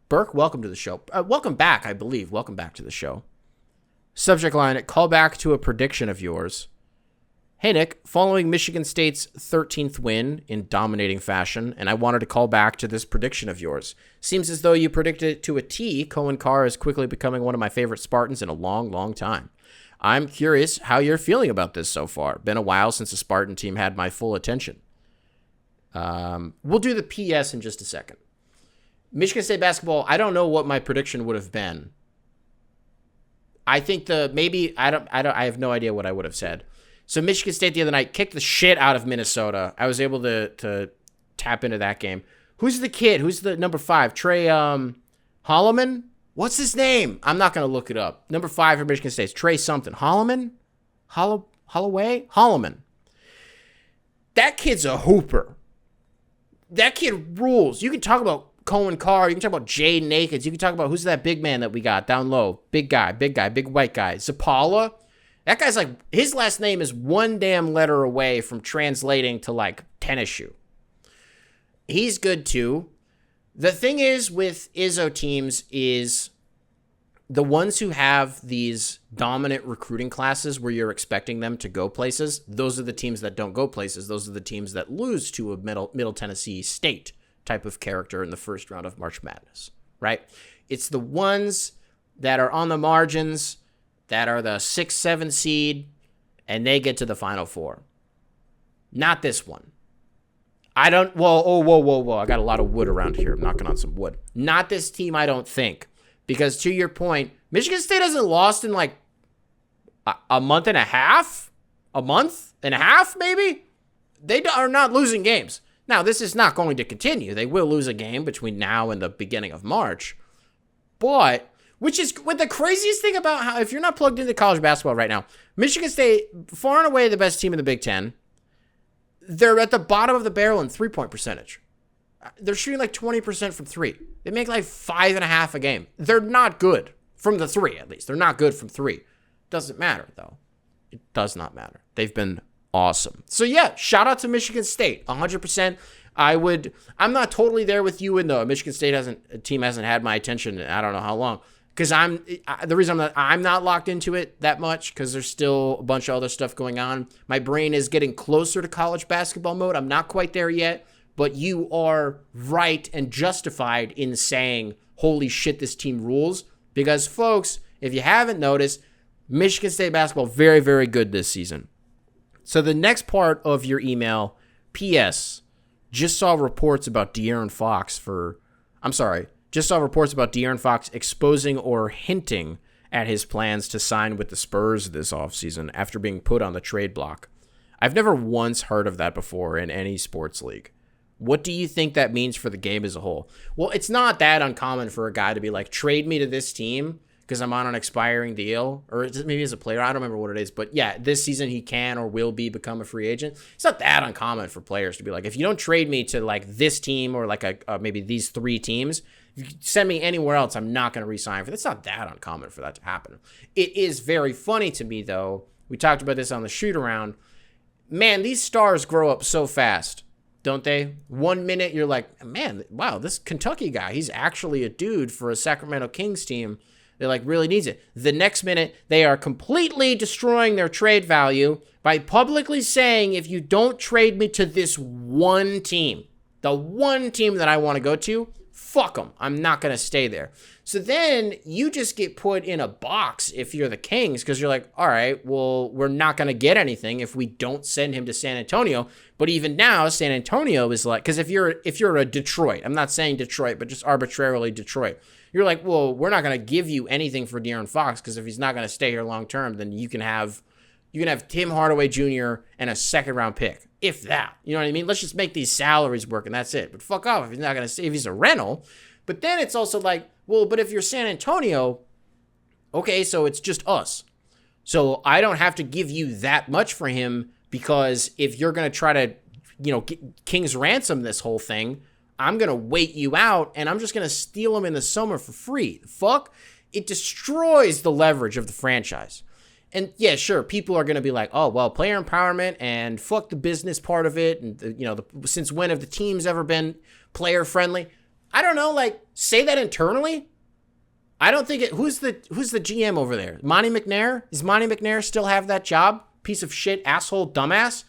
Speaker 1: Burke, welcome to the show. Welcome back, I believe. Welcome back to the show. Subject line, call back to a prediction of yours. Hey, Nick, following Michigan State's 13th win in dominating fashion, and I wanted to call back to this prediction of yours. Seems as though you predicted it to a T. Cohen Carr is quickly becoming one of my favorite Spartans in a long, long time. I'm curious how you're feeling about this so far. Been a while since the Spartan team had my full attention. We'll do the PS in just a second. Michigan State basketball, I don't know what my prediction would have been. I think I have no idea what I would have said. So Michigan State the other night kicked the shit out of Minnesota. I was able to tap into that game. Who's the kid? Who's the number 5? Trey Holloman? What's his name? I'm not going to look it up. Number 5 for Michigan State. Trey something. Holloman? Holloway? Holloman. That kid's a hooper. That kid rules. You can talk about Cohen Carr. You can talk about Jaden Akins. You can talk about who's that big man that we got down low. Big guy, big white guy. Zapala. That guy's like, his last name is one damn letter away from translating to like tennis shoe. He's good too. The thing is with Izzo teams is the ones who have these dominant recruiting classes where you're expecting them to go places, those are the teams that don't go places. Those are the teams that lose to a Middle Tennessee State type of character in the first round of March Madness, right? It's the ones that are on the margins, that are the 6-7 seed, and they get to the Final Four. Not this one. Whoa. I got a lot of wood around here. I'm knocking on some wood. Not this team, I don't think. Because to your point, Michigan State hasn't lost in like a month and a half? A month and a half, maybe? They are not losing games. Now, this is not going to continue. They will lose a game between now and the beginning of March. But which is what the craziest thing about how, if you're not plugged into college basketball right now, Michigan State, far and away the best team in the Big Ten. They're at the bottom of the barrel in three-point percentage. They're shooting like 20% from 3. They make like 5.5 a game. They're not good from the 3, at least. They're not good from 3. Doesn't matter, though. It does not matter. They've been awesome. So, yeah, shout out to Michigan State. 100%. I'm not totally there with you in the Michigan State team hasn't had my attention in I don't know how long. Because the reason I'm not locked into it that much, because there's still a bunch of other stuff going on. My brain is getting closer to college basketball mode. I'm not quite there yet, but you are right and justified in saying, holy shit, this team rules. Because, folks, if you haven't noticed, Michigan State basketball, very, very good this season. So the next part of your email, P.S., just saw reports about De'Aaron Fox exposing or hinting at his plans to sign with the Spurs this offseason after being put on the trade block. I've never once heard of that before in any sports league. What do you think that means for the game as a whole? Well, it's not that uncommon for a guy to be like, trade me to this team because I'm on an expiring deal, or maybe as a player, I don't remember what it is, but yeah, this season he can or will become a free agent. It's not that uncommon for players to be like, if you don't trade me to like this team or like maybe these 3 teams, if you send me anywhere else, I'm not going to re-sign for that. It's not that uncommon for that to happen. It is very funny to me, though. We talked about this on the shoot-around. Man, these stars grow up so fast, don't they? 1 minute, you're like, man, wow, this Kentucky guy, he's actually a dude for a Sacramento Kings team that like really needs it. The next minute, they are completely destroying their trade value by publicly saying, if you don't trade me to this one team, The one team that I want to go to, fuck them. I'm not going to stay there. So then you just get put in a box if you're the Kings, because you're like, all right, well, we're not going to get anything if we don't send him to San Antonio. But even now, San Antonio is like, because if you're a Detroit, I'm not saying Detroit, but just arbitrarily Detroit, you're like, well, we're not going to give you anything for De'Aaron Fox, because if he's not going to stay here long term, then you can have Tim Hardaway Jr. and a second round pick, if that. You know what I mean? Let's just make these salaries work and that's it. But fuck off if he's not going to stay, if he's a rental. But then it's also like, well, but if you're San Antonio, okay, so it's just us. So I don't have to give you that much for him, because if you're going to try to, get King's ransom this whole thing, I'm going to wait you out and I'm just going to steal him in the summer for free. Fuck. It destroys the leverage of the franchise. And yeah, sure, people are going to be like, oh, well, player empowerment and fuck the business part of it. And, since when have the teams ever been player friendly? I don't know, like, say that internally. I don't think who's the GM over there? Monty McNair? Does Monty McNair still have that job? Piece of shit, asshole, dumbass.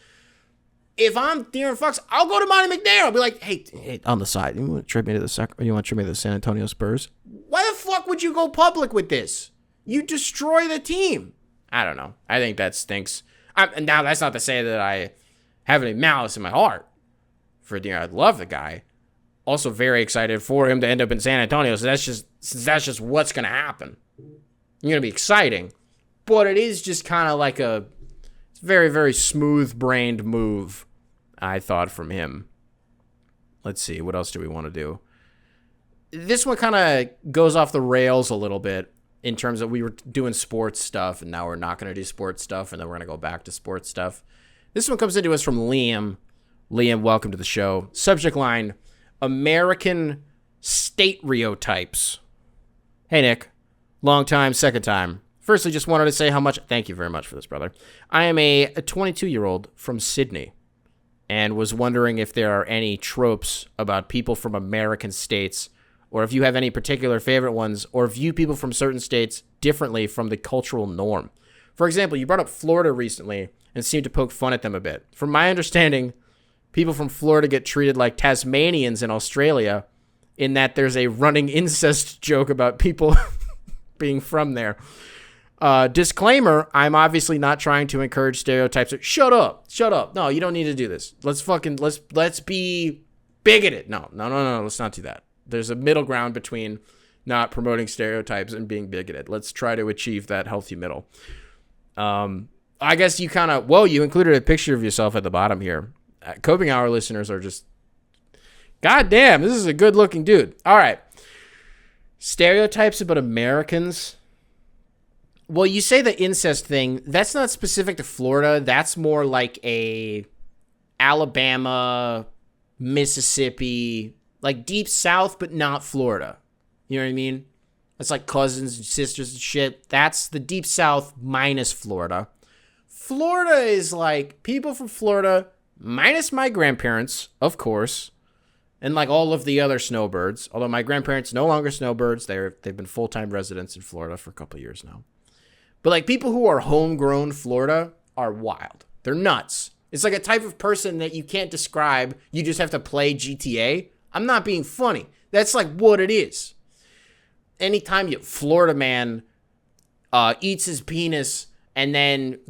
Speaker 1: If I'm De'Aaron Fox, I'll go to Monty McNair. I'll be like, hey, on the side, you want to trade me to the San Antonio Spurs? Why the fuck would you go public with this? You destroy the team. I don't know. I think that stinks. And now that's not to say that I have any malice in my heart for De'Aaron. I love the guy. Also very excited for him to end up in San Antonio. So that's just what's going to happen. You're going to be exciting. But it is just kind of like a very, very smooth-brained move, I thought, from him. Let's see. What else do we want to do? This one kind of goes off the rails a little bit in terms of we were doing sports stuff, and now we're not going to do sports stuff, and then we're going to go back to sports stuff. This one comes into us from Liam. Liam, welcome to the show. Subject line, American Stereotypes. Hey, Nick. Long time, second time. Firstly, just wanted to say how much... Thank you very much for this, brother. I am a 22-year-old from Sydney and was wondering if there are any tropes about people from American states, or if you have any particular favorite ones, or view people from certain states differently from the cultural norm. For example, you brought up Florida recently and seemed to poke fun at them a bit. From my understanding, people from Florida get treated like Tasmanians in Australia, in that there's a running incest joke about people being from there. Disclaimer, I'm obviously not trying to encourage stereotypes. Shut up. No, you don't need to do this. Let's be bigoted. No, let's not do that. There's a middle ground between not promoting stereotypes and being bigoted. Let's try to achieve that healthy middle. I guess you you included a picture of yourself at the bottom here. Coping Hour listeners are just, God damn, this is a good looking dude. All right. Stereotypes about Americans. Well, you say the incest thing. That's not specific to Florida. That's more like a Alabama, Mississippi, like deep south, but not Florida. You know what I mean? That's like cousins and sisters and shit. That's the deep south minus Florida. Florida is like people from Florida minus my grandparents, of course, and like all of the other snowbirds. Although my grandparents no longer snowbirds. They've been full-time residents in Florida for a couple of years now. But like people who are homegrown Florida are wild. They're nuts. It's like a type of person that you can't describe. You just have to play GTA. I'm not being funny. That's like what it is. Anytime Florida man eats his penis and then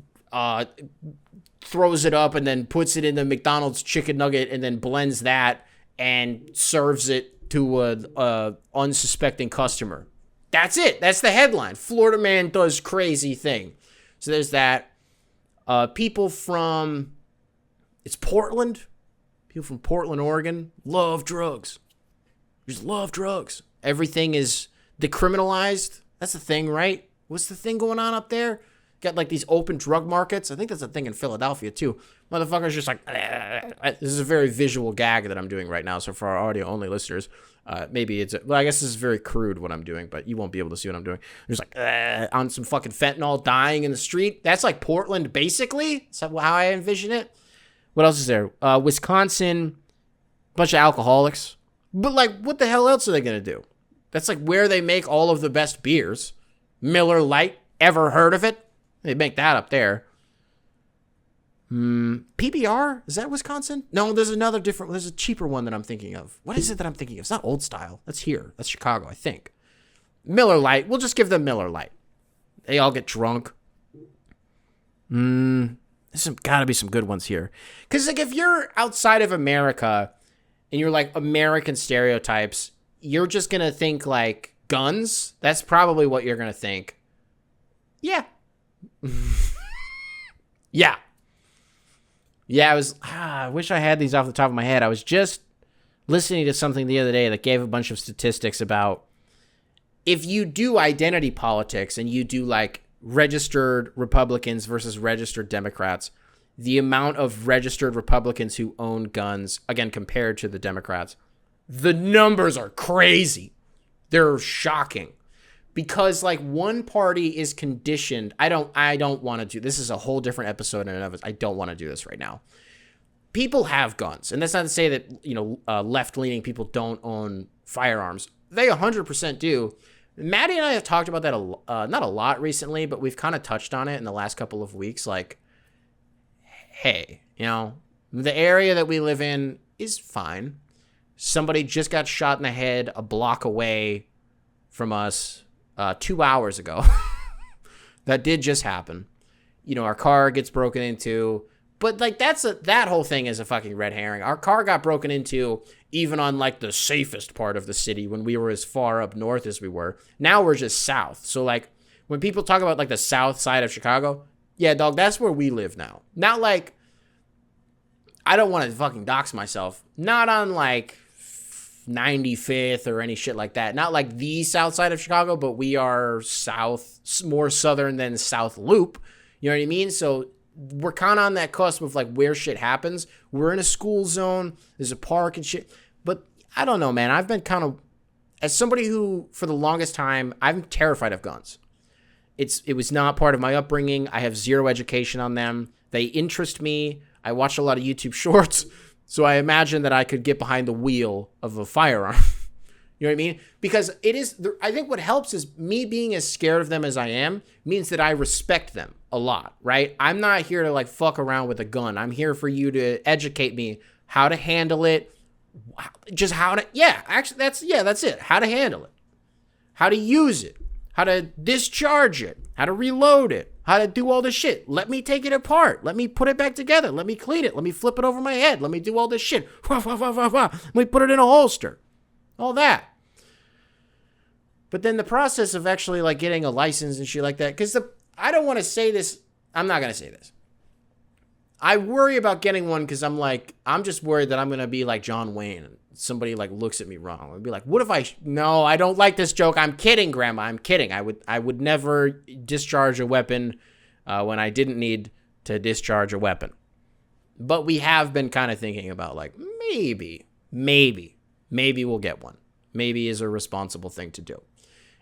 Speaker 1: throws it up and then puts it in the McDonald's chicken nugget and then blends that and serves it to a unsuspecting customer. That's it. That's the headline. Florida man does crazy thing. So there's that. People from, it's Portland. People from Portland, Oregon, love drugs. Just love drugs. Everything is decriminalized. That's the thing, right? What's the thing going on up there? Got like these open drug markets. I think that's a thing in Philadelphia too. Motherfuckers just like, this is a very visual gag that I'm doing right now. So for our audio only listeners, maybe it's, I guess this is very crude what I'm doing, but you won't be able to see what I'm doing. There's like on some fucking fentanyl dying in the street. That's like Portland, basically. That's how I envision it. What else is there? Wisconsin, bunch of alcoholics. But like, what the hell else are they going to do? That's like where they make all of the best beers. Miller Lite, ever heard of it? They make that up there. PBR? Is that Wisconsin? No, there's a cheaper one that I'm thinking of. What is it that I'm thinking of? It's not Old Style. That's here. That's Chicago, I think. Miller Lite. We'll just give them Miller Lite. They all get drunk. There's gotta be some good ones here. Because, like, if you're outside of America and you're, like, American stereotypes, you're just gonna think, like, guns. That's probably what you're gonna think. Yeah. Yeah. Yeah, I wish I had these off the top of my head. I was just listening to something the other day that gave a bunch of statistics about if you do identity politics and you do, like, registered Republicans versus registered Democrats, the amount of registered Republicans who own guns, again, compared to the Democrats, the numbers are crazy. They're shocking. Because, like, one party is conditioned. I don't want to do this. Is a whole different episode in and of it. I don't want to do this right now. People have guns, and that's not to say that, you know, left-leaning people don't own firearms. They 100% do. Maddie and I have talked about that not a lot recently, but we've kind of touched on it in the last couple of weeks. Like, hey, you know, the area that we live in is fine. Somebody just got shot in the head a block away from us 2 hours ago. That did just happen. You know, our car gets broken into, but, like, that whole thing is a fucking red herring. Our car got broken into even on, like, the safest part of the city when we were as far up north as we were. Now we're just south. So, like, when people talk about, like, the south side of Chicago, yeah, dog, that's where we live now. Not, like, I don't want to fucking dox myself. Not on, like, 95th or any shit like that. Not like the south side of Chicago, but we are south, more southern than South Loop. You know what I mean? So we're kind of on that cusp of, like, where shit happens. We're in a school zone. There's a park and shit. But I don't know, man. I've been kind of, as somebody who, for the longest time, I'm terrified of guns. It was not part of my upbringing. I have zero education on them. They interest me. I watch a lot of YouTube shorts. So I imagine that I could get behind the wheel of a firearm. You know what I mean? Because I think what helps is me being as scared of them as I am means that I respect them a lot, right? I'm not here to, like, fuck around with a gun. I'm here for you to educate me how to handle it. Just how to, that's it. How to handle it. How to use it. How to discharge it. How to reload it. How to do all this shit. Let me take it apart. Let me put it back together. Let me clean it. Let me flip it over my head. Let me do all this shit. Let me put it in a holster. All that. But then the process of actually, like, getting a license and shit like that, because I don't want to say this. I'm not going to say this. I worry about getting one because I'm just worried that I'm going to be like John Wayne and somebody, like, looks at me wrong. I'd be like, what if no, I don't like this joke. I'm kidding, Grandma. I'm kidding. I would never discharge a weapon when I didn't need to discharge a weapon. But we have been kind of thinking about, like, maybe we'll get one. Maybe is a responsible thing to do.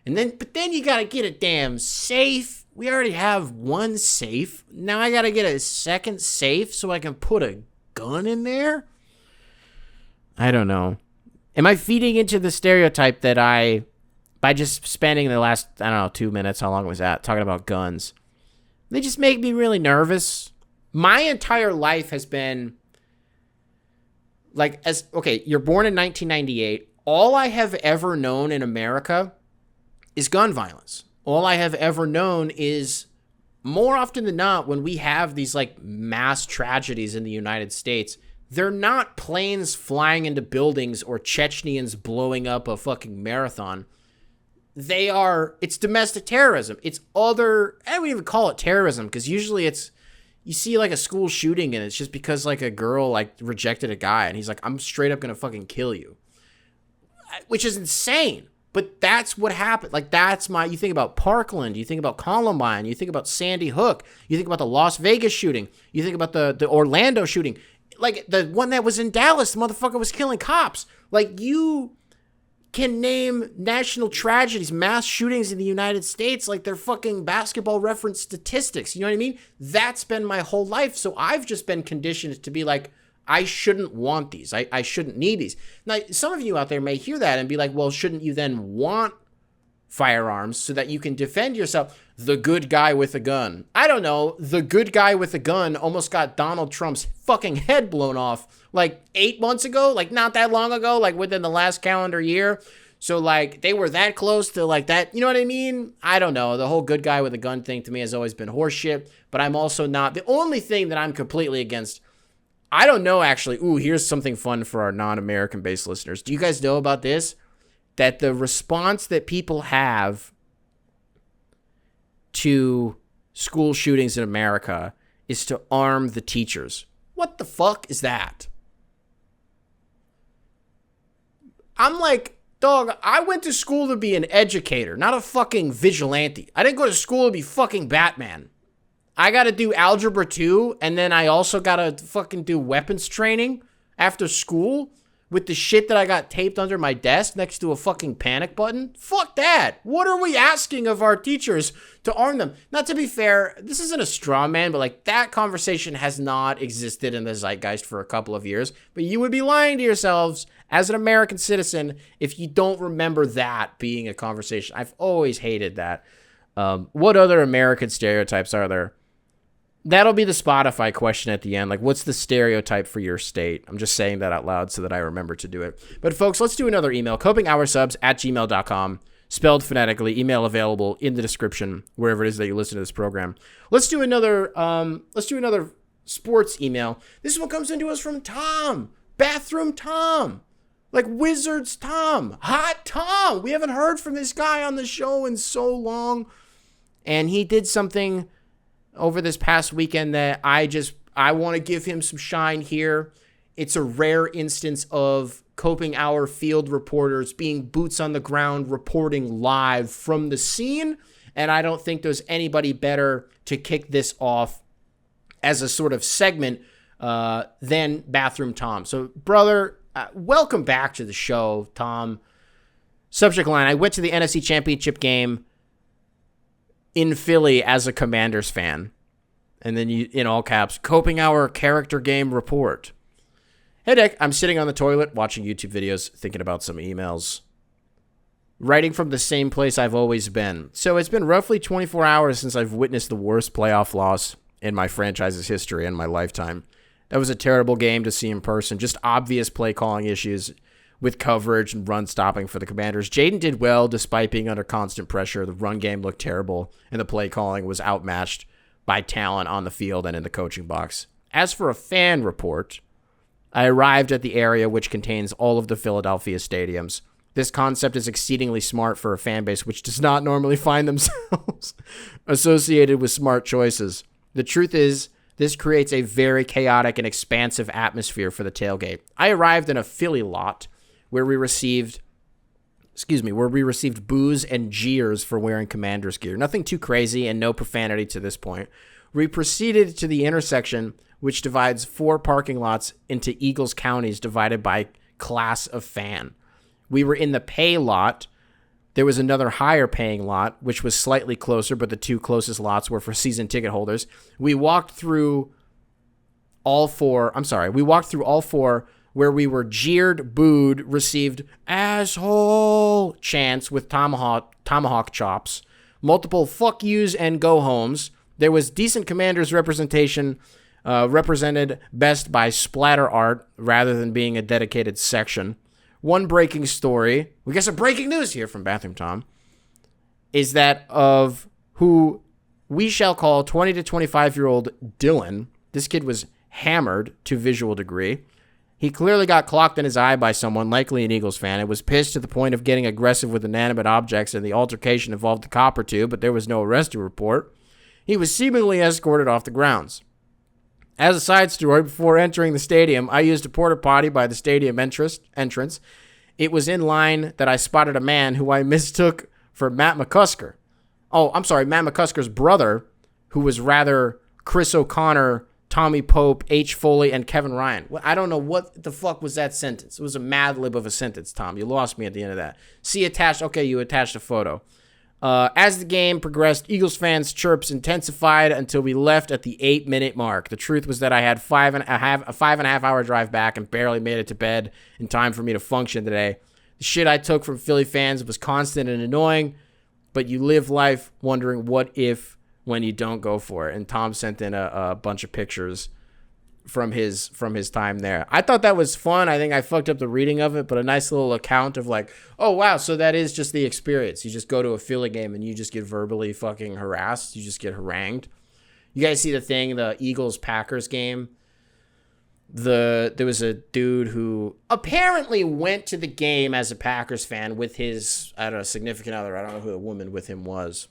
Speaker 1: But then you got to get a damn safe. We already have one safe. Now I got to get a second safe so I can put a gun in there? I don't know. Am I feeding into the stereotype that by just spending the last, 2 minutes, how long was that, talking about guns, they just make me really nervous? My entire life has been, like, you're born in 1998. All I have ever known in America is gun violence. All I have ever known is, more often than not, when we have these, like, mass tragedies in the United States, they're not planes flying into buildings or Chechens blowing up a fucking marathon. It's domestic terrorism. It's I don't even call it terrorism, because usually you see, like, a school shooting and it's just because, like, a girl, like, rejected a guy and he's like, I'm straight up gonna fucking kill you. Which is insane. But that's what happened. Like, you think about Parkland, you think about Columbine, you think about Sandy Hook, you think about the Las Vegas shooting, you think about the Orlando shooting. Like, the one that was in Dallas, the motherfucker was killing cops. Like, you can name national tragedies, mass shootings in the United States, like they're fucking Basketball Reference statistics. You know what I mean? That's been my whole life. So I've just been conditioned to be like, I shouldn't want these. I shouldn't need these. Now, some of you out there may hear that and be like, well, shouldn't you then want firearms so that you can defend yourself. The good guy with a gun. I don't know. The good guy with a gun almost got Donald Trump's fucking head blown off like 8 months ago, like not that long ago, like within the last calendar year. So like they were that close to like that. You know what I mean? I don't know. The whole good guy with a gun thing to me has always been horseshit, but I'm also not. The only thing that I'm completely against, I don't know actually. Ooh, here's something fun for our non-American based listeners. Do you guys know about this? That the response that people have to school shootings in America is to arm the teachers. What the fuck is that? I'm like, dog, I went to school to be an educator, not a fucking vigilante. I didn't go to school to be fucking Batman. I got to do algebra 2, and then I also got to fucking do weapons training after school with the shit that I got taped under my desk next to a fucking panic button. Fuck that. What are we asking of our teachers to arm them? Not to be fair, this isn't a straw man, but like that conversation has not existed in the zeitgeist for a couple of years. But you would be lying to yourselves as an American citizen if you don't remember that being a conversation. I've always hated that. What other American stereotypes are there? That'll be the Spotify question at the end. Like, what's the stereotype for your state? I'm just saying that out loud so that I remember to do it. But folks, let's do another email. copinghoursubs@gmail.com. Spelled phonetically. Email available in the description, wherever it is that you listen to this program. Let's do another sports email. This one comes into us from Tom. Bathroom Tom. Like Wizards Tom. Hot Tom. We haven't heard from this guy on the show in so long. And he did something over this past weekend that I want to give him some shine here. It's a rare instance of Coping Hour field reporters being boots on the ground, reporting live from the scene. And I don't think there's anybody better to kick this off as a sort of segment than Bathroom Tom. So, brother, welcome back to the show, Tom. Subject line: I went to the NFC Championship game in Philly as a Commanders fan. And then you, in all caps, Coping Hour character game report. Hey, Dick, I'm sitting on the toilet watching YouTube videos, thinking about some emails. Writing from the same place I've always been. So it's been roughly 24 hours since I've witnessed the worst playoff loss in my franchise's history and my lifetime. That was a terrible game to see in person. Just obvious play calling issues with coverage and run stopping for the Commanders. Jaden did well despite being under constant pressure. The run game looked terrible, and the play calling was outmatched by talent on the field and in the coaching box. As for a fan report, I arrived at the area which contains all of the Philadelphia stadiums. This concept is exceedingly smart for a fan base which does not normally find themselves associated with smart choices. The truth is, this creates a very chaotic and expansive atmosphere for the tailgate. I arrived in a Philly lot where we received boos and jeers for wearing Commanders gear. Nothing too crazy and no profanity to this point. We proceeded to the intersection which divides 4 parking lots into Eagles counties divided by class of fan. We were in the pay lot. There was another higher paying lot, which was slightly closer, but the 2 closest lots were for season ticket holders. We walked through all 4 where we were jeered, booed, received asshole chants with tomahawk chops, multiple fuck yous and go homes. There was decent Commanders representation, represented best by splatter art rather than being a dedicated section. One breaking story, we got some breaking news here from Bathroom Tom, is that of who we shall call 20 to 25-year-old Dylan. This kid was hammered to visual degree. He clearly got clocked in his eye by someone, likely an Eagles fan, and was pissed to the point of getting aggressive with inanimate objects, and the altercation involved a cop or two, but there was no arrest to report. He was seemingly escorted off the grounds. As a side story, before entering the stadium, I used a porta potty by the stadium entrance. It was in line that I spotted a man who I mistook for Matt McCusker. Oh, I'm sorry, Matt McCusker's brother, who was rather Chris O'Connor, Tommy Pope, H. Foley, and Kevin Ryan. Well, I don't know what the fuck was that sentence. It was a mad lib of a sentence, Tom. You lost me at the end of that. See attached. Okay, you attached a photo. As the game progressed, Eagles fans' chirps intensified until we left at the 8-minute mark. The truth was that I had a 5.5 hour drive back and barely made it to bed in time for me to function today. The shit I took from Philly fans was constant and annoying. but you live life wondering what if when you don't go for it. And Tom sent in a bunch of pictures from his time there. I thought that was fun. I think I fucked up the reading of it, but a nice little account of like, oh wow, so that is just the experience. You just go to a Philly game and you just get verbally fucking harassed. You just get harangued. You guys see the thing, the Eagles-Packers game? There was a dude who apparently went to the game as a Packers fan with his, I don't know, significant other. I don't know who the woman with him was.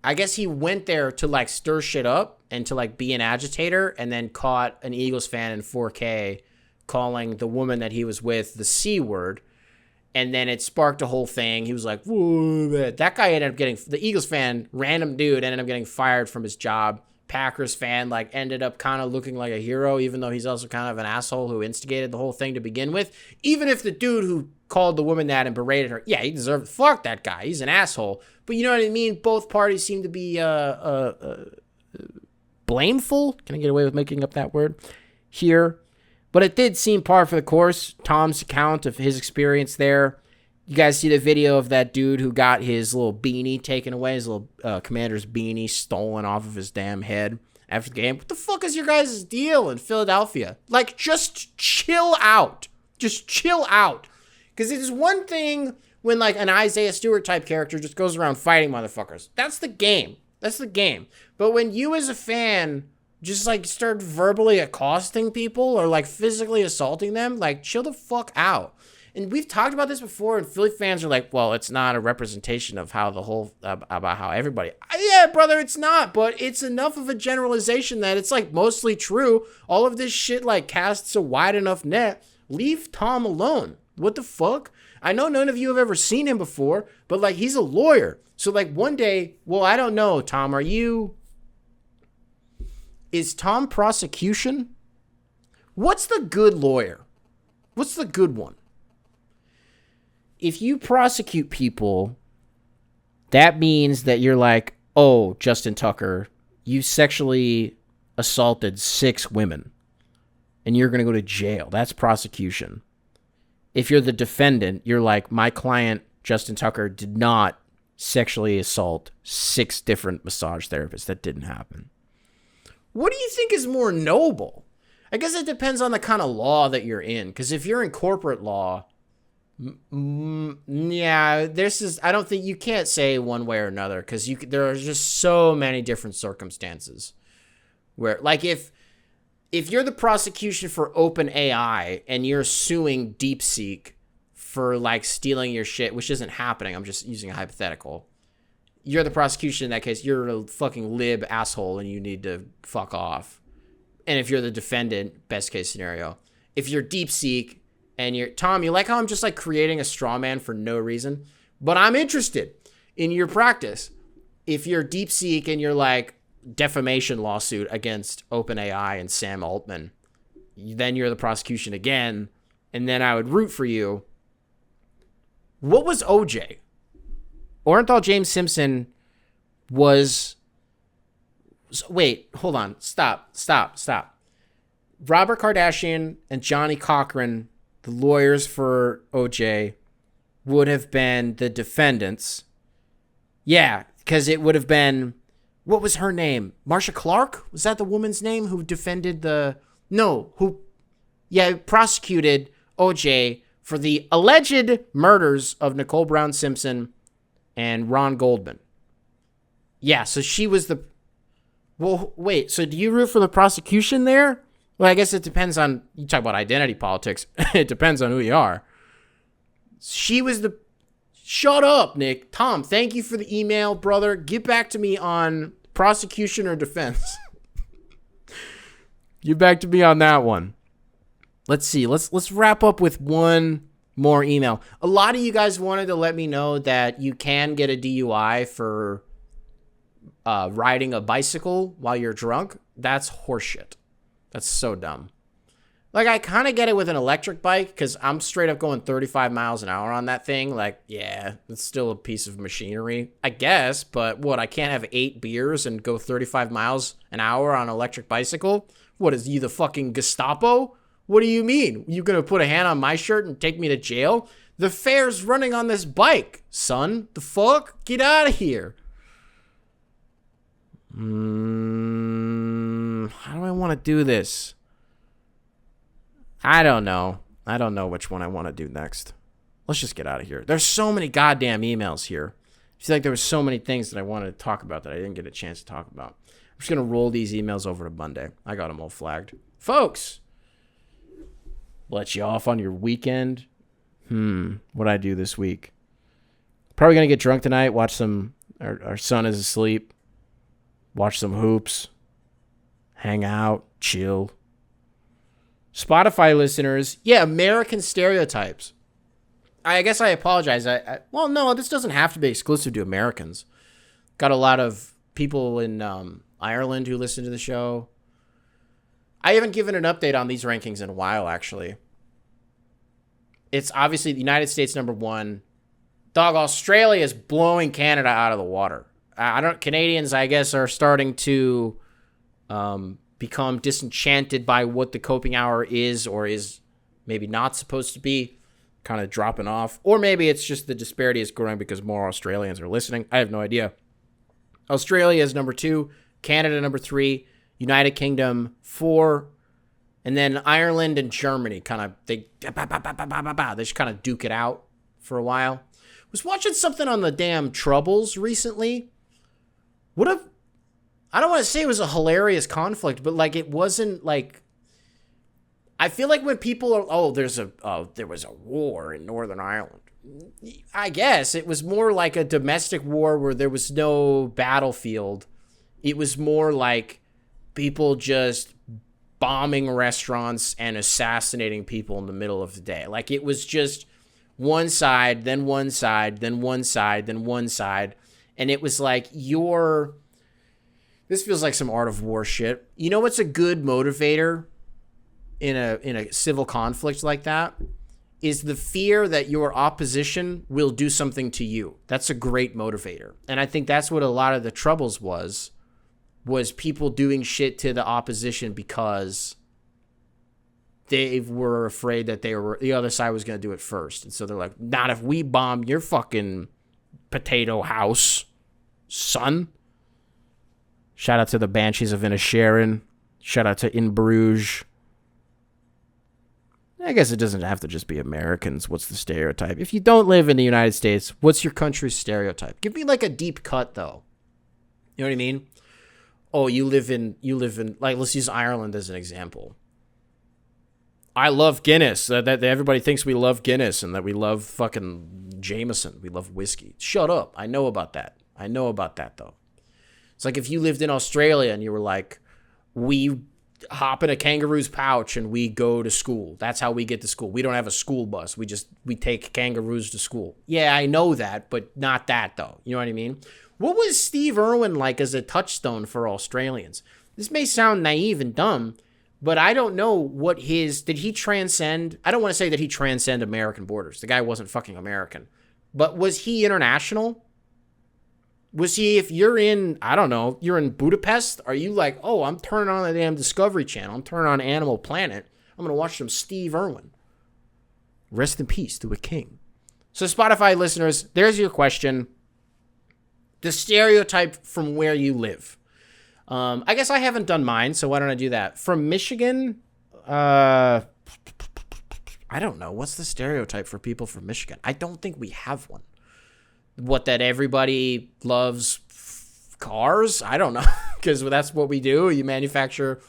Speaker 1: I guess he went there to like stir shit up and to like be an agitator, and then caught an Eagles fan in 4K calling the woman that he was with the C word. And then it sparked a whole thing. He was like, whoa, that guy ended up getting, the Eagles fan, random dude, ended up getting fired from his job. Packers fan like ended up kind of looking like a hero, even though he's also kind of an asshole who instigated the whole thing to begin with. Even if the dude who called the woman that and berated her, yeah, he deserved it. Fuck that guy. He's an asshole. But you know what I mean? Both parties seem to be blameful. Can I get away with making up that word here? But it did seem par for the course. Tom's account of his experience there. You guys see the video of that dude who got his little beanie taken away, his little commander's beanie stolen off of his damn head after the game. What the fuck is your guys' deal in Philadelphia? Like, just chill out. Just chill out. Because it is one thing when, like, an Isaiah Stewart type character just goes around fighting motherfuckers. That's the game. That's the game. But when you as a fan just, like, start verbally accosting people or, like, physically assaulting them, like, chill the fuck out. And we've talked about this before, and Philly fans are like, well, it's not a representation of how the whole, about how everybody. Yeah, brother, it's not, but it's enough of a generalization that it's, like, mostly true. All of this shit, like, casts a wide enough net. Leave Tom alone. What the fuck? I know none of you have ever seen him before, but, like, he's a lawyer. So, like, one day, well, I don't know, Tom, is Tom prosecution? What's the good lawyer? What's the good one? If you prosecute people, that means that you're like, oh, Justin Tucker, you sexually assaulted 6 women, and you're going to go to jail. That's prosecution. If you're the defendant, you're like, my client, Justin Tucker, did not sexually assault 6 different massage therapists. That didn't happen. What do you think is more noble? I guess it depends on the kind of law that you're in, because if you're in corporate law, yeah, I don't think you can't say one way or another, because there are just so many different circumstances where, like, if you're the prosecution for OpenAI and you're suing DeepSeek for, like, stealing your shit, which isn't happening, I'm just using a hypothetical. You're the prosecution in that case. You're a fucking lib asshole and you need to fuck off. And if you're the defendant, best case scenario, if you're DeepSeek. And Tom, you like how I'm just like creating a straw man for no reason? But I'm interested in your practice. If you're DeepSeek and you're like defamation lawsuit against OpenAI and Sam Altman, then you're the prosecution again. And then I would root for you. What was OJ? Orenthal James Simpson was... Wait, hold on. Stop. Robert Kardashian and Johnny Cochran, the lawyers for OJ, would have been the defendants. Yeah, because it would have been, what was her name? Marsha Clark? Was that the woman's name who defended prosecuted OJ for the alleged murders of Nicole Brown Simpson and Ron Goldman. Yeah, so she was the... Well, wait, so do you root for the prosecution there? Well, I guess it depends on, you talk about identity politics. It depends on who you are. She was the, shut up, Nick. Tom, thank you for the email, brother. Get back to me on prosecution or defense. Get back to me on that one. Let's see. Let's wrap up with one more email. A lot of you guys wanted to let me know that you can get a DUI for riding a bicycle while you're drunk. That's horseshit. That's so dumb. Like, I kind of get it with an electric bike because I'm straight up going 35 miles an hour on that thing. Like, yeah, it's still a piece of machinery, I guess. But what, I can't have 8 beers and go 35 miles an hour on an electric bicycle? What, is you the fucking Gestapo? What do you mean? You going to put a hand on my shirt and take me to jail? The fair's running on this bike, son. The fuck? Get out of here. How do I want to do this? I don't know. I don't know which one I want to do next. Let's just get out of here. There's so many goddamn emails here. I feel like there were so many things that I wanted to talk about that I didn't get a chance to talk about. I'm just going to roll these emails over to Monday. I got them all flagged. Folks, let you off on your weekend. What'd I do this week? Probably going to get drunk tonight, watch some... Our son is asleep. Watch some hoops. Hang out. Chill. Spotify listeners, yeah, American Stereotypes. I guess I apologize. Well, no, this doesn't have to be exclusive to Americans. Got a lot of people in Ireland who listen to the show. I haven't given an update on these rankings in a while, actually. It's obviously the United States number one. Dog, Australia is blowing Canada out of the water. Canadians, I guess, are starting to become disenchanted by what the coping hour is or is maybe not supposed to be, kind of dropping off. Or maybe it's just the disparity is growing because more Australians are listening. I have no idea. Australia is number 2, Canada number 3, United Kingdom 4, and then Ireland and Germany they just kind of duke it out for a while. Was watching something on the damn Troubles recently. I don't want to say it was a hilarious conflict, but like it wasn't like. I feel like when people are, there was a war in Northern Ireland. I guess it was more like a domestic war where there was no battlefield. It was more like people just bombing restaurants and assassinating people in the middle of the day. Like it was just one side, then one side, then one side, then one side. And it was like this feels like some Art of War shit. You know what's a good motivator in a civil conflict like that? Is the fear that your opposition will do something to you. That's a great motivator. And I think that's what a lot of the Troubles was people doing shit to the opposition because they were afraid that the other side was going to do it first. And so they're like, not if we bomb your fucking potato house, son. Shout out to the Banshees of Inisherin. Shout out to In Bruges. I guess it doesn't have to just be Americans. What's the stereotype? If you don't live in the United States, what's your country's stereotype? Give me like a deep cut though. You know what I mean? Oh, you live in like, let's use Ireland as an example. I love Guinness. That everybody thinks we love Guinness and that we love fucking Jameson. We love whiskey. Shut up. I know about that. Though. It's like if you lived in Australia and you were like, we hop in a kangaroo's pouch and we go to school. That's how we get to school. We don't have a school bus. We take kangaroos to school. Yeah, I know that, but not that though. You know what I mean? What was Steve Irwin like as a touchstone for Australians? This may sound naive and dumb, but I don't know did he transcend? I don't want to say that he transcended American borders. The guy wasn't fucking American. But was he international? Was he, if you're in, I don't know, you're in Budapest, are you like, oh, I'm turning on the damn Discovery Channel, I'm turning on Animal Planet, I'm going to watch some Steve Irwin. Rest in peace to a king. So Spotify listeners, there's your question. The stereotype from where you live. I guess I haven't done mine, so why don't I do that? From Michigan, I don't know. What's the stereotype for people from Michigan? I don't think we have one. What, that everybody loves cars? I don't know, because that's what we do. You manufacture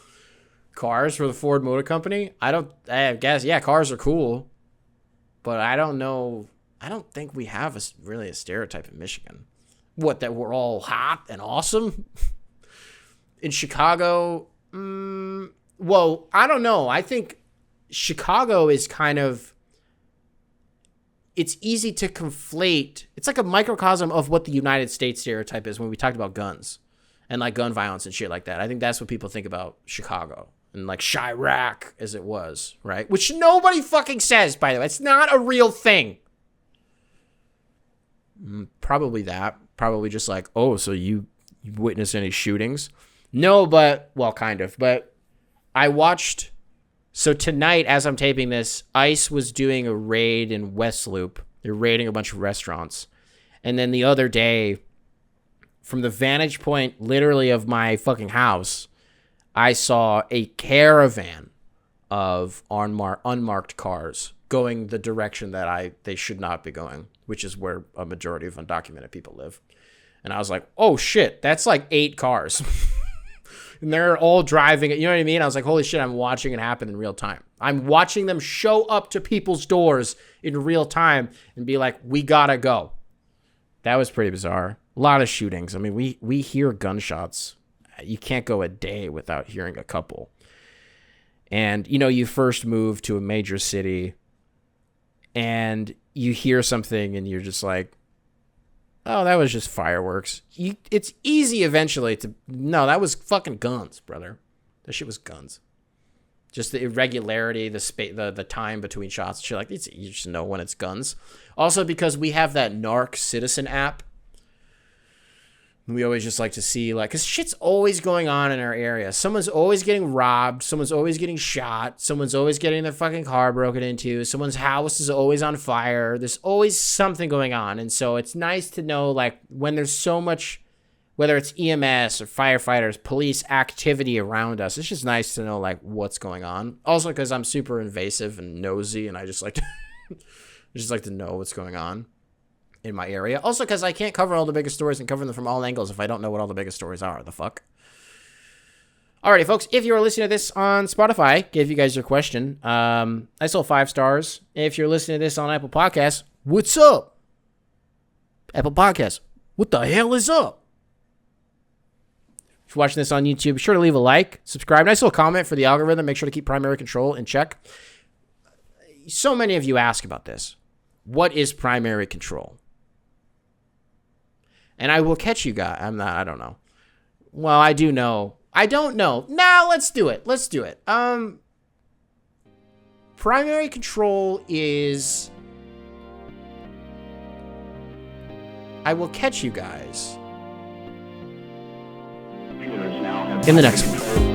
Speaker 1: cars for the Ford Motor Company. I guess, yeah, cars are cool, but I don't know. I don't think we have really a stereotype in Michigan. What, that we're all hot and awesome? In Chicago, well, I don't know. I think Chicago is kind of, it's easy to conflate. It's like a microcosm of what the United States stereotype is when we talked about guns and like gun violence and shit like that. I think that's what people think about Chicago and like Chirac as it was, right? Which nobody fucking says, by the way. It's not a real thing. Probably that. Probably just like, oh, so you witnessed any shootings? No, but, well, kind of. But I watched So tonight, as I'm taping this, ICE was doing a raid in West Loop. They're raiding a bunch of restaurants. And then the other day, from the vantage point literally of my fucking house, I saw a caravan of unmarked cars going the direction that they should not be going, which is where a majority of undocumented people live. And I was like, oh shit, that's like 8 cars. And they're all driving it. You know what I mean? I was like, holy shit, I'm watching it happen in real time. I'm watching them show up to people's doors in real time and be like, we gotta go. That was pretty bizarre. A lot of shootings. I mean, we hear gunshots. You can't go a day without hearing a couple. And, you know, you first move to a major city and you hear something and you're just like, oh, that was just fireworks. It's easy eventually to, no, that was fucking guns, brother. That shit was guns. Just the irregularity, the time between shots, shit like this. You just know when it's guns. Also, because we have that Narc Citizen app, we always just like to see, like, because shit's always going on in our area. Someone's always getting robbed. Someone's always getting shot. Someone's always getting their fucking car broken into. Someone's house is always on fire. There's always something going on. And so it's nice to know, like, when there's so much, whether it's EMS or firefighters, police activity around us, it's just nice to know, like, what's going on. Also, because I'm super invasive and nosy, and I just like to know what's going on in my area. Also, because I can't cover all the biggest stories and cover them from all angles if I don't know what all the biggest stories are. The fuck? Alrighty, folks. If you are listening to this on Spotify, gave you guys your question. I saw 5 stars. If you're listening to this on Apple Podcasts, what's up? Apple Podcasts, what the hell is up? If you're watching this on YouTube, be sure to leave a like, subscribe. Nice little comment for the algorithm. Make sure to keep primary control in check. So many of you ask about this. What is primary control? And I will catch you guys. I don't know. Well, I do know. I don't know. Now let's do it. Primary control is, I will catch you guys in the next one.